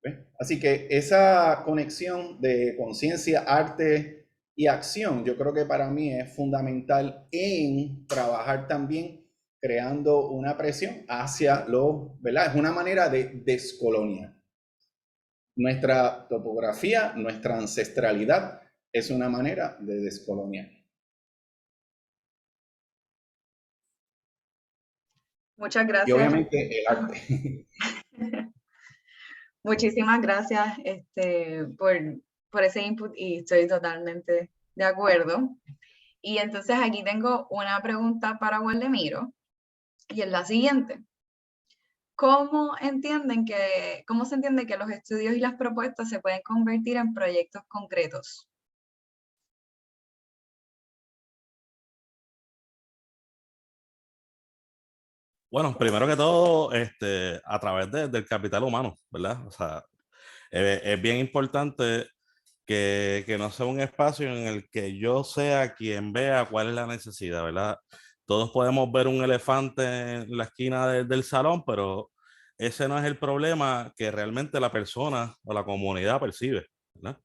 ¿Ves? Así que esa conexión de conciencia, arte y acción, yo creo que para mí es fundamental en trabajar también creando una presión hacia ¿verdad? Es una manera de descoloniar. Nuestra topografía, nuestra ancestralidad es una manera de descoloniar. Muchas gracias. Y obviamente el arte. Muchísimas gracias por ese input y estoy totalmente de acuerdo. Y entonces aquí tengo una pregunta para Waldemiro y es la siguiente. ¿Cómo se entiende que los estudios y las propuestas se pueden convertir en proyectos concretos? Bueno, primero que todo, a través del capital humano, ¿verdad? O sea, es bien importante que no sea un espacio en el que yo sea quien vea cuál es la necesidad, ¿verdad? Todos podemos ver un elefante en la esquina del salón, pero ese no es el problema que realmente la persona o la comunidad percibe, ¿verdad?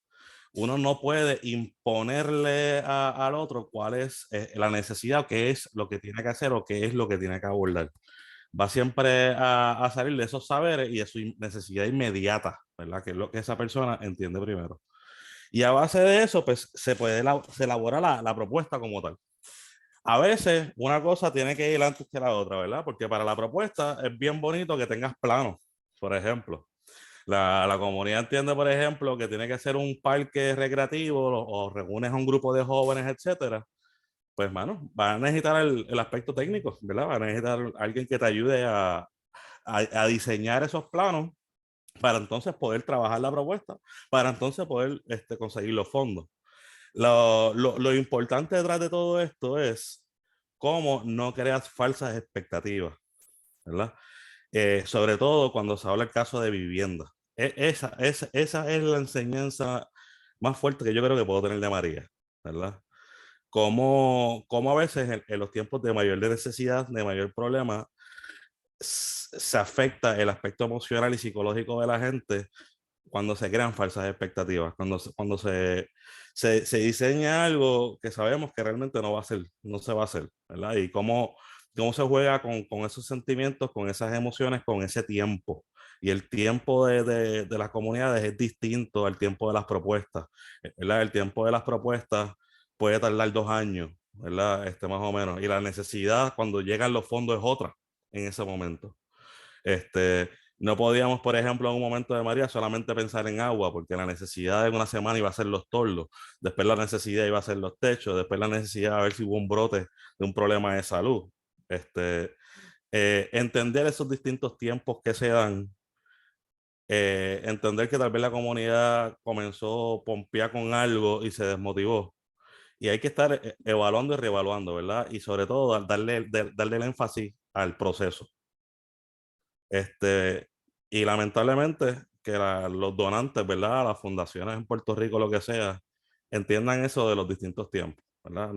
Uno no puede imponerle al otro cuál es la necesidad o qué es lo que tiene que hacer o qué es lo que tiene que abordar. Va siempre a salir de esos saberes y de su necesidad inmediata, ¿verdad? Que es lo que esa persona entiende primero. Y a base de eso, pues se elabora la propuesta como tal. A veces una cosa tiene que ir antes que la otra, ¿verdad? Porque para la propuesta es bien bonito que tengas planos, por ejemplo. La comunidad entiende, por ejemplo, que tiene que ser un parque recreativo o reúnes a un grupo de jóvenes, etcétera. Pues, mano, van a necesitar el aspecto técnico, ¿verdad? Van a necesitar alguien que te ayude a diseñar esos planos para entonces poder trabajar la propuesta, para entonces poder conseguir los fondos. Lo importante detrás de todo esto es cómo no creas falsas expectativas, ¿verdad? Sobre todo cuando se habla el caso de vivienda. Esa es la enseñanza más fuerte que yo creo que puedo tener de María, ¿verdad? Cómo a veces en los tiempos de mayor necesidad, de mayor problema, se afecta el aspecto emocional y psicológico de la gente cuando se crean falsas expectativas, cuando se diseña algo que sabemos que realmente no se va a hacer, ¿verdad? Y cómo se juega con esos sentimientos, con esas emociones, con ese tiempo. Y el tiempo de las comunidades es distinto al tiempo de las propuestas, ¿verdad? El tiempo de las propuestas puede tardar 2 años, ¿verdad? Más o menos. Y la necesidad cuando llegan los fondos es otra en ese momento. No podíamos, por ejemplo, en un momento de María solamente pensar en agua, porque la necesidad en una semana iba a ser los toldos, después la necesidad iba a ser los techos, después la necesidad a ver si hubo un brote de un problema de salud. Entender esos distintos tiempos que se dan, entender que tal vez la comunidad comenzó pompear con algo y se desmotivó. Y hay que estar evaluando y reevaluando, ¿verdad? Y sobre todo darle el énfasis al proceso. Y lamentablemente que los donantes, ¿verdad? Las fundaciones en Puerto Rico, lo que sea, entiendan eso de los distintos tiempos, ¿verdad?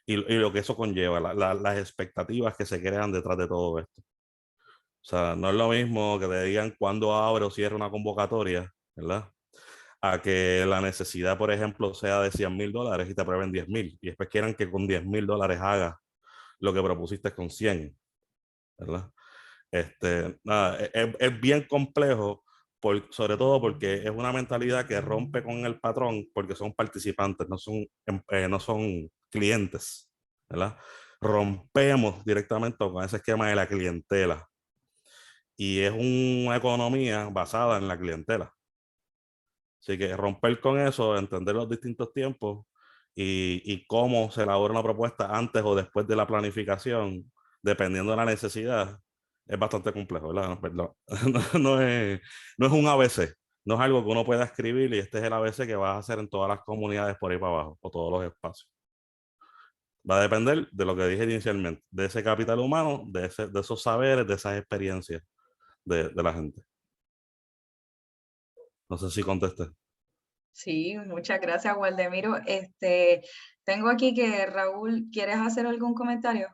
Y lo que eso conlleva, las expectativas que se crean detrás de todo esto. O sea, no es lo mismo que te digan cuándo abre o cierra una convocatoria, ¿verdad? A que la necesidad, por ejemplo, sea de $100,000 y te aprueben 10,000 y después quieran que con $10,000 hagas lo que propusiste con 100, ¿verdad? Nada, es bien complejo sobre todo porque es una mentalidad que rompe con el patrón porque son participantes, no son clientes, ¿verdad? Rompemos directamente con ese esquema de la clientela y es una economía basada en la clientela. Así que romper con eso, entender los distintos tiempos y cómo se elabora una propuesta antes o después de la planificación, dependiendo de la necesidad, es bastante complejo, ¿verdad? No, no es un ABC, no es algo que uno pueda escribir y este es el ABC que vas a hacer en todas las comunidades por ahí para abajo, o todos los espacios. Va a depender de lo que dije inicialmente, de ese capital humano, de esos saberes, de esas experiencias de la gente. No sé si contesté. Sí, muchas gracias, Waldemiro. Tengo aquí que Raúl, ¿quieres hacer algún comentario?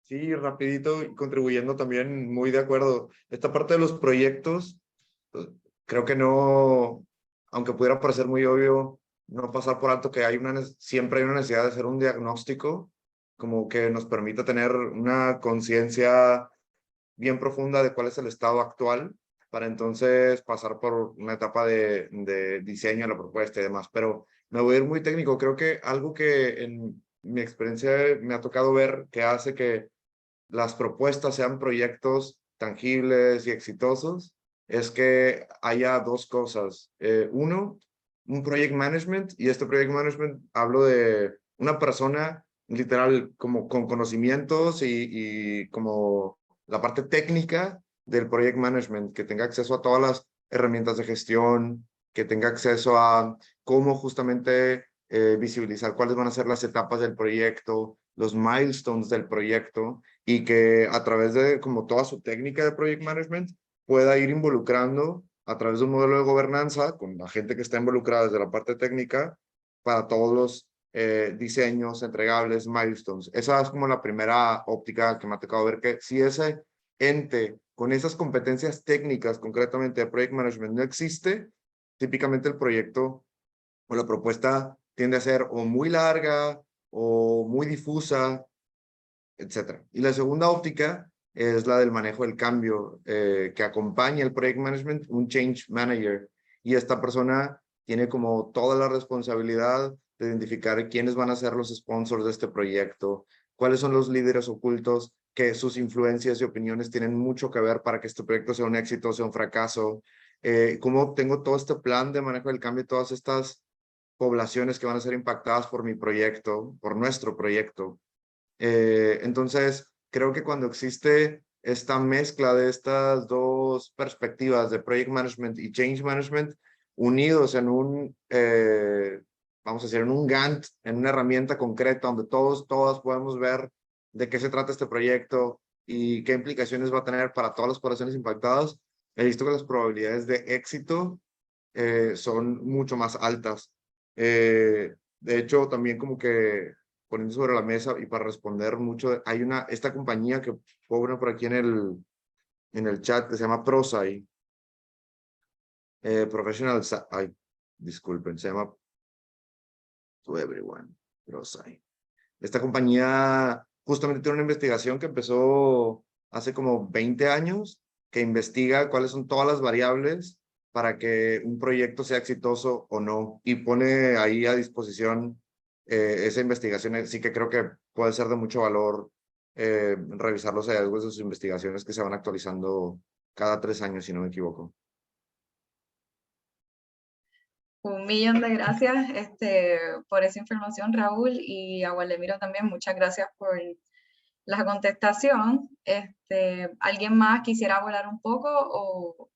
Sí, rapidito, y contribuyendo también, muy de acuerdo. Esta parte de los proyectos, creo que no, aunque pudiera parecer muy obvio, no pasar por alto que siempre hay una necesidad de hacer un diagnóstico, como que nos permita tener una conciencia bien profunda de cuál es el estado actual, para entonces pasar por una etapa de diseño de la propuesta y demás. Pero me voy a ir muy técnico. Creo que algo que en mi experiencia me ha tocado ver que hace que las propuestas sean proyectos tangibles y exitosos, es que haya dos cosas. Uno, un project management, y este project management hablo de una persona literal como con conocimientos y como la parte técnica del project management, que tenga acceso a todas las herramientas de gestión, que tenga acceso a cómo justamente visibilizar cuáles van a ser las etapas del proyecto, los milestones del proyecto, y que a través de como toda su técnica de project management pueda ir involucrando a través de un modelo de gobernanza con la gente que está involucrada desde la parte técnica para todos los diseños, entregables, milestones. Esa es como la primera óptica que me ha tocado ver, que si ese ente con esas competencias técnicas concretamente de project management no existe, típicamente el proyecto o la propuesta tiende a ser o muy larga o muy difusa, etcétera. Y la segunda óptica es la del manejo del cambio, que acompaña el project management, un change manager. Y esta persona tiene como toda la responsabilidad de identificar quiénes van a ser los sponsors de este proyecto, cuáles son los líderes ocultos, que sus influencias y opiniones tienen mucho que ver para que este proyecto sea un éxito, sea un fracaso. Cómo obtengo todo este plan de manejo del cambio, todas estas poblaciones que van a ser impactadas por mi proyecto, por nuestro proyecto. Entonces, creo que cuando existe esta mezcla de estas dos perspectivas de project management y change management, unidos en vamos a decir, en un Gantt, en una herramienta concreta donde todas podemos ver de qué se trata este proyecto y qué implicaciones va a tener para todas las poblaciones impactadas, he visto que las probabilidades de éxito son mucho más altas. De hecho, también como que poniendo sobre la mesa y para responder mucho, hay esta compañía que puedo poner por aquí en el chat que se llama Prosai, Professional, disculpen, se llama To Everyone, Prosai. Esta compañía justamente tiene una investigación que empezó hace como 20 años, que investiga cuáles son todas las variables para que un proyecto sea exitoso o no, y pone ahí a disposición esa investigación. Así que creo que puede ser de mucho valor revisar los hallazgos de sus investigaciones, que se van actualizando cada 3 años, si no me equivoco. Un millón de gracias por esa información, Raúl, y a Waldemiro también, muchas gracias por la contestación. ¿Alguien más quisiera volar un poco o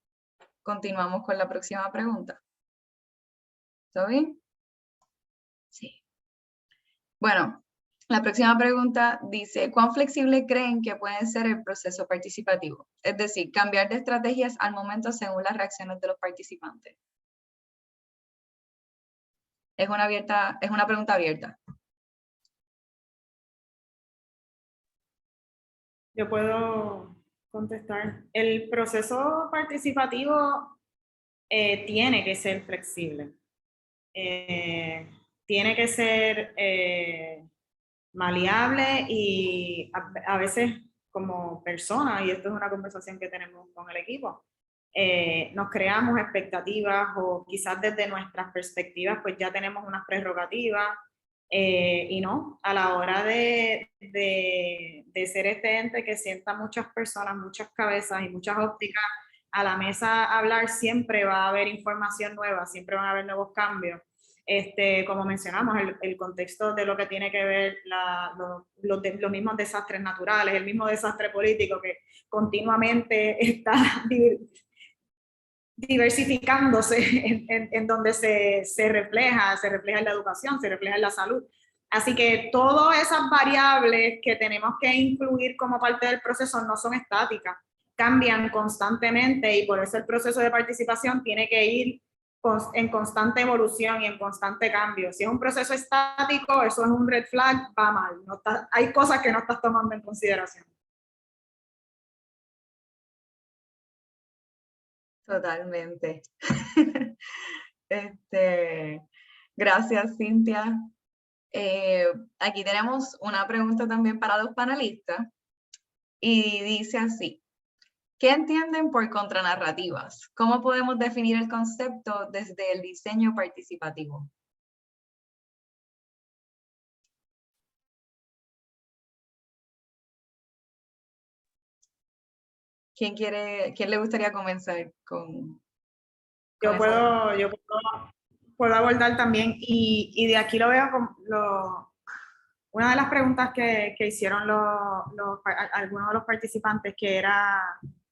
continuamos con la próxima pregunta? ¿Todo bien? Sí. Bueno, la próxima pregunta dice, ¿cuán flexible creen que puede ser el proceso participativo? Es decir, cambiar de estrategias al momento según las reacciones de los participantes. Es una pregunta abierta. Yo puedo contestar. El proceso participativo tiene que ser flexible. Tiene que ser maleable y a veces como persona, y esto es una conversación que tenemos con el equipo, nos creamos expectativas o quizás desde nuestras perspectivas pues ya tenemos unas prerrogativas y no, a la hora de ser este ente que sienta muchas personas, muchas cabezas y muchas ópticas a la mesa a hablar, siempre va a haber información nueva, siempre van a haber nuevos cambios. Como mencionamos, el contexto de lo que tiene que ver los mismos desastres naturales, el mismo desastre político que continuamente está diversificándose en donde se refleja en la educación, se refleja en la salud. Así que todas esas variables que tenemos que incluir como parte del proceso no son estáticas, cambian constantemente y por eso el proceso de participación tiene que ir en constante evolución y en constante cambio. Si es un proceso estático, eso es un red flag, va mal. Hay cosas que no estás tomando en consideración. Totalmente. Gracias, Cintia. Aquí tenemos una pregunta también para los panelistas y dice así: ¿qué entienden por contranarrativas? ¿Cómo podemos definir el concepto desde el diseño participativo? ¿Quién le gustaría comenzar con Yo puedo abordar también, y de aquí lo veo como una de las preguntas que hicieron algunos de los participantes, que era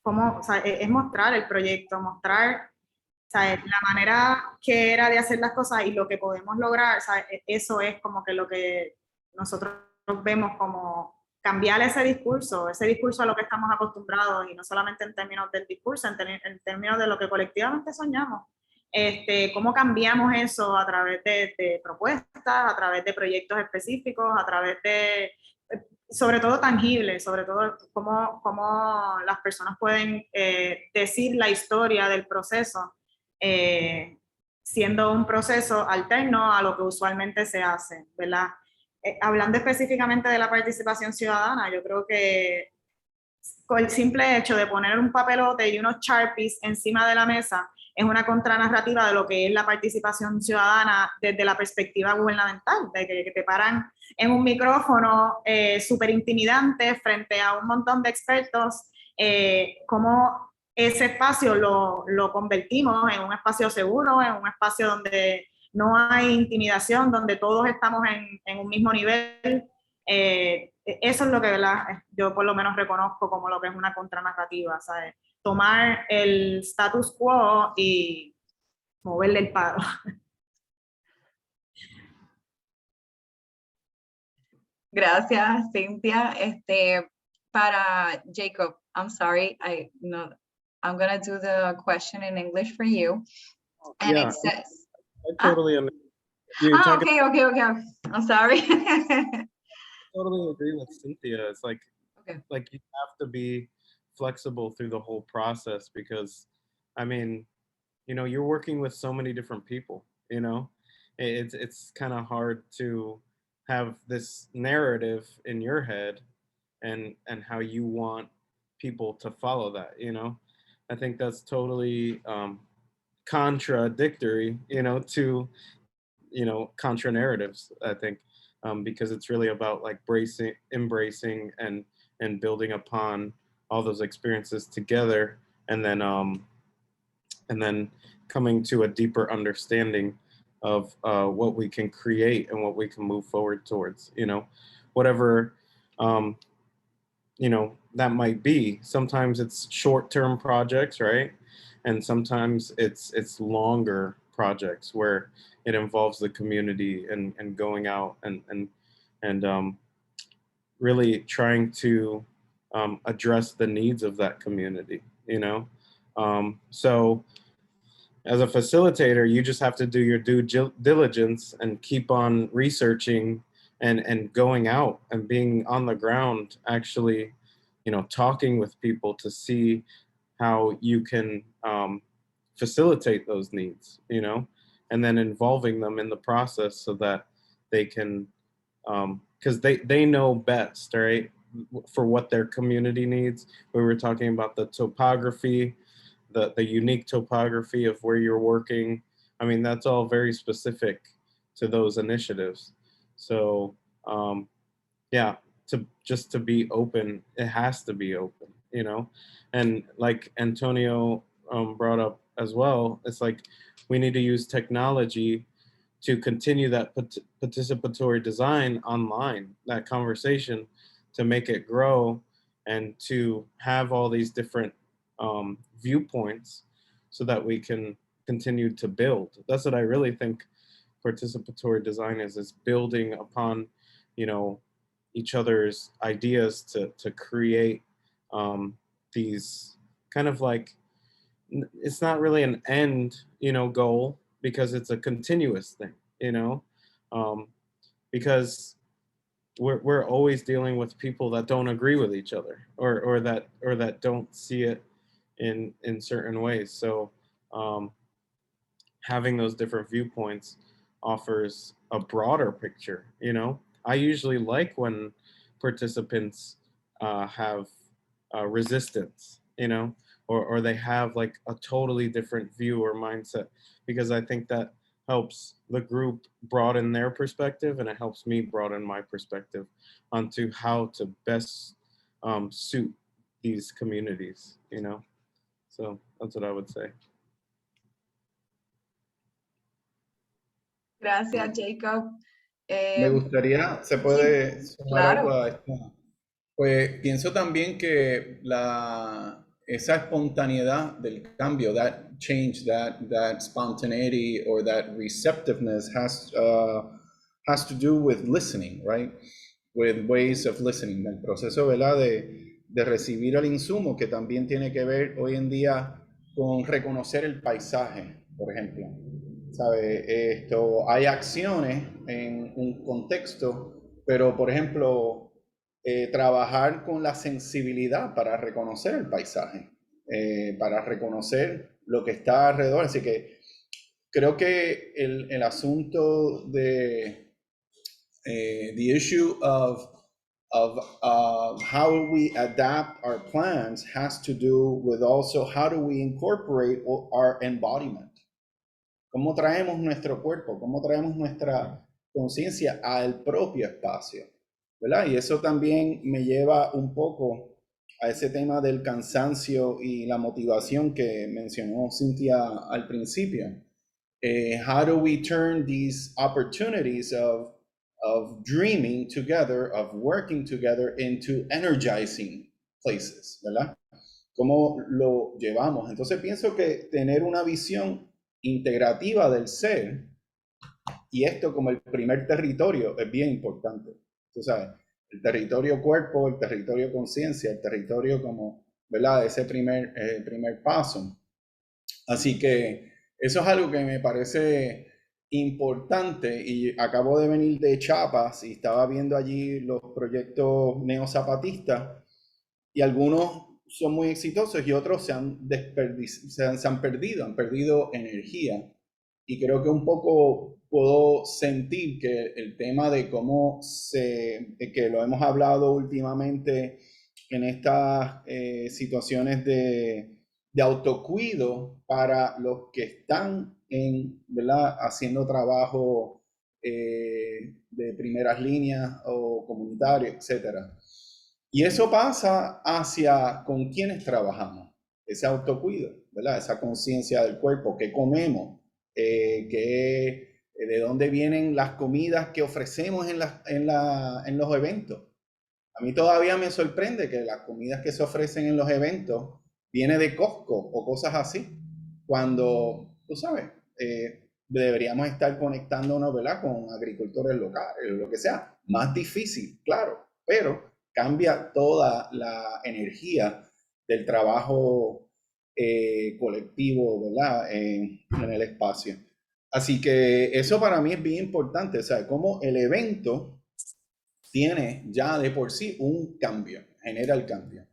cómo, o sea, es mostrar el proyecto, mostrar, o sea, la manera que era de hacer las cosas y lo que podemos lograr, o sea, eso es como que lo que nosotros vemos como cambiar ese discurso a lo que estamos acostumbrados, y no solamente en términos del discurso, en términos de lo que colectivamente soñamos. Cómo cambiamos eso a través de propuestas, a través de proyectos específicos, a través de, sobre todo tangibles, sobre todo cómo las personas pueden decir la historia del proceso, siendo un proceso alterno a lo que usualmente se hace, ¿verdad? Hablando específicamente de la participación ciudadana, yo creo que con el simple hecho de poner un papelote y unos Sharpies encima de la mesa es una contranarrativa de lo que es la participación ciudadana desde la perspectiva gubernamental, de que te paran en un micrófono súper intimidante frente a un montón de expertos, cómo ese espacio lo convertimos en un espacio seguro, en un espacio donde no hay intimidación, donde todos estamos en un mismo nivel. Eso es lo que, ¿verdad?, yo por lo menos reconozco como lo que es una contranarrativa, ¿sabes? Tomar el status quo y moverle el paro. Gracias, Cintia. Para Jacob, I'm sorry, I'm gonna do the question in English for you. And Yeah, it says, I totally understand. okay. I'm sorry. Totally agree with Cynthia. It's like, Okay. like you have to be flexible through the whole process, because, I mean, you know, you're working with so many different people. You know, it's kind of hard to have this narrative in your head, and how you want people to follow that. You know, I think that's totally contradictory. You know, to contra narratives. I think because it's really about like embracing, and building upon all those experiences together, and then coming to a deeper understanding of what we can create and what we can move forward towards. Whatever that might be. Sometimes it's short-term projects, right? And sometimes it's longer projects where it involves the community, and going out and really trying to address the needs of that community. So as a facilitator, you just have to do your due diligence and keep on researching, and going out and being on the ground, actually, talking with people to see how you can facilitate those needs, and then involving them in the process so that they can, because they know best, right, for what their community needs. We were talking about the topography, the unique topography of where you're working. I mean, that's all very specific to those initiatives. So yeah, to be open, it has to be open, you know? And like Antonio brought up as well, it's like we need to use technology to continue that participatory design online, that conversation, to make it grow and to have all these different viewpoints so that we can continue to build. That's what I really think participatory design is building upon, you know, each other's ideas to create these kind of like, it's not really an end, you know, goal, because it's a continuous thing, you know, because we're always dealing with people that don't agree with each other, or that don't see it in certain ways. So having those different viewpoints offers a broader picture, you know. I usually like when participants have resistance, you know, or they have like a totally different view or mindset, because I think that helps the group broaden their perspective, and it helps me broaden my perspective onto how to best suit these communities, you know. So that's what I would say. Gracias, Jacob. Me gustaría, ¿se puede sumar claro. algo a esto? Pues pienso también que esa espontaneidad del cambio, that change, that spontaneity or that receptiveness has to do with listening, right? With ways of listening. El proceso, ¿verdad? De recibir el insumo, que también tiene que ver hoy en día con reconocer el paisaje, por ejemplo. ¿Sabe? Hay acciones en un contexto, pero por ejemplo, trabajar con la sensibilidad para reconocer el paisaje, para reconocer lo que está alrededor. Así que creo que el asunto de the issue of how we adapt our plans has to do with also how do we incorporate our embodiment. ¿Cómo traemos nuestro cuerpo? ¿Cómo traemos nuestra conciencia al propio espacio? ¿Verdad? Y eso también me lleva un poco a ese tema del cansancio y la motivación que mencionó Cynthia al principio. How do we turn these opportunities of dreaming together, of working together, into energizing places, ¿verdad? ¿Cómo lo llevamos? Entonces pienso que tener una visión integrativa del ser, y esto como el primer territorio, es bien importante. Tú sabes, el territorio cuerpo, el territorio conciencia, el territorio como, ¿verdad? Ese primer paso. Así que eso es algo que me parece importante, y acabo de venir de Chiapas y estaba viendo allí los proyectos neozapatistas, y algunos son muy exitosos y otros se han perdido, han perdido energía. Y creo que un poco puedo sentir que el tema de cómo que lo hemos hablado últimamente en estas situaciones de autocuido para los que están ¿verdad? Haciendo trabajo de primeras líneas o comunitario, etcétera. Y eso pasa hacia con quienes trabajamos, ese autocuido, ¿verdad? Esa conciencia del cuerpo, qué comemos, de dónde vienen las comidas que ofrecemos en los eventos. A mí todavía me sorprende que las comidas que se ofrecen en los eventos vienen de Costco o cosas así, cuando, tú sabes, deberíamos estar conectándonos, ¿verdad? Con agricultores locales, lo que sea. Más difícil, claro, pero cambia toda la energía del trabajo colectivo, ¿verdad? En el espacio. Así que eso para mí es bien importante, o sea, cómo el evento tiene ya de por sí un cambio, genera el cambio.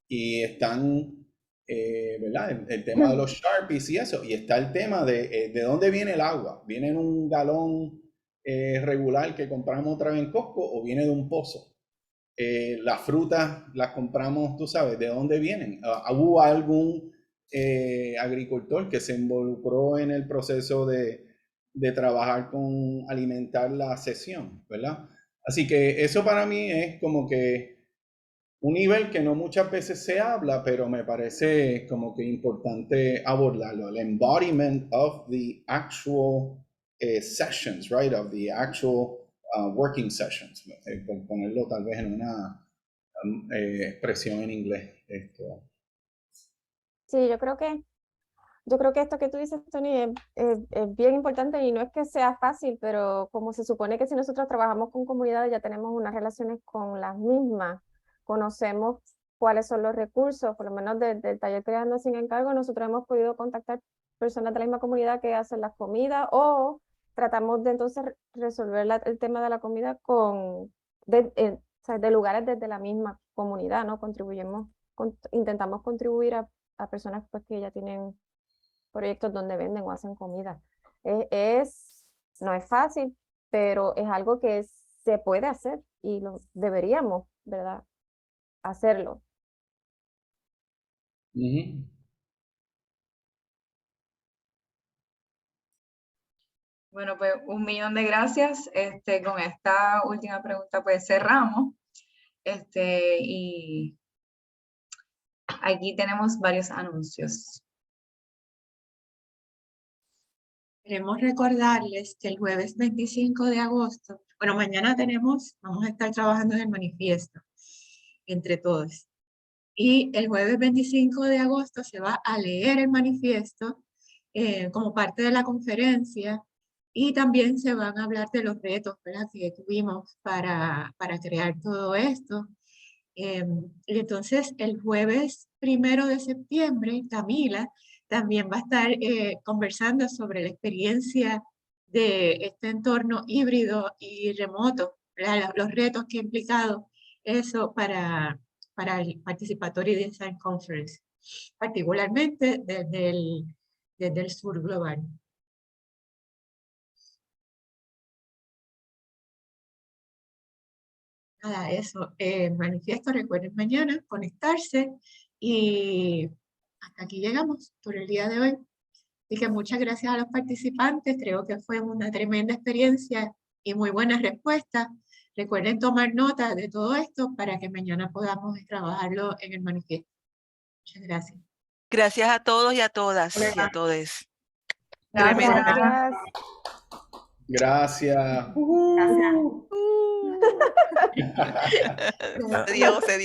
Y están, ¿verdad? El tema de los Sharpies y eso, y está el tema de dónde viene el agua. ¿Viene en un galón regular que compramos otra vez en Costco o viene de un pozo? Las frutas las compramos, tú sabes, ¿de dónde vienen? ¿Hubo algún agricultor que se involucró en el proceso de trabajar con alimentar la sesión, ¿verdad? Así que eso para mí es como que un nivel que no muchas veces se habla, pero me parece como que importante abordarlo, el embodiment of the actual sessions, right, of the actual working sessions, por ponerlo tal vez en una expresión en inglés. Sí, yo creo que esto que tú dices, Tony, es bien importante y no es que sea fácil, pero como se supone que si nosotros trabajamos con comunidades ya tenemos unas relaciones con las mismas, conocemos cuáles son los recursos, por lo menos del taller Creando Sin Encargo, nosotros hemos podido contactar personas de la misma comunidad que hacen las comidas o tratamos de entonces resolver el tema de la comida o sea, de lugares desde la misma comunidad, ¿no? Intentamos contribuir a personas pues, que ya tienen proyectos donde venden o hacen comida. No es fácil, pero es algo que se puede hacer y deberíamos, ¿verdad? Hacerlo. Bueno, pues 1.000.000 de gracias. Con esta última pregunta pues cerramos. Y aquí tenemos varios anuncios. Queremos recordarles que el jueves 25 de agosto, bueno, mañana vamos a estar trabajando en el manifiesto entre todos. Y el jueves 25 de agosto se va a leer el manifiesto como parte de la conferencia y también se van a hablar de los retos, ¿verdad?, que tuvimos para crear todo esto. Y entonces el jueves 1 de septiembre, Camila también va a estar conversando sobre la experiencia de este entorno híbrido y remoto, ¿verdad?, los retos que ha implicado eso para el Participatory Design Conference, particularmente desde el sur global. Nada, eso, manifiesto, recuerden mañana conectarse y hasta aquí llegamos por el día de hoy. Así que muchas gracias a los participantes, creo que fue una tremenda experiencia y muy buenas respuestas. Recuerden tomar nota de todo esto para que mañana podamos trabajarlo en el manifiesto. Muchas gracias. Gracias a todos y a todas y a todes. Tremendo. Gracias. Gracias. Adiós, adiós.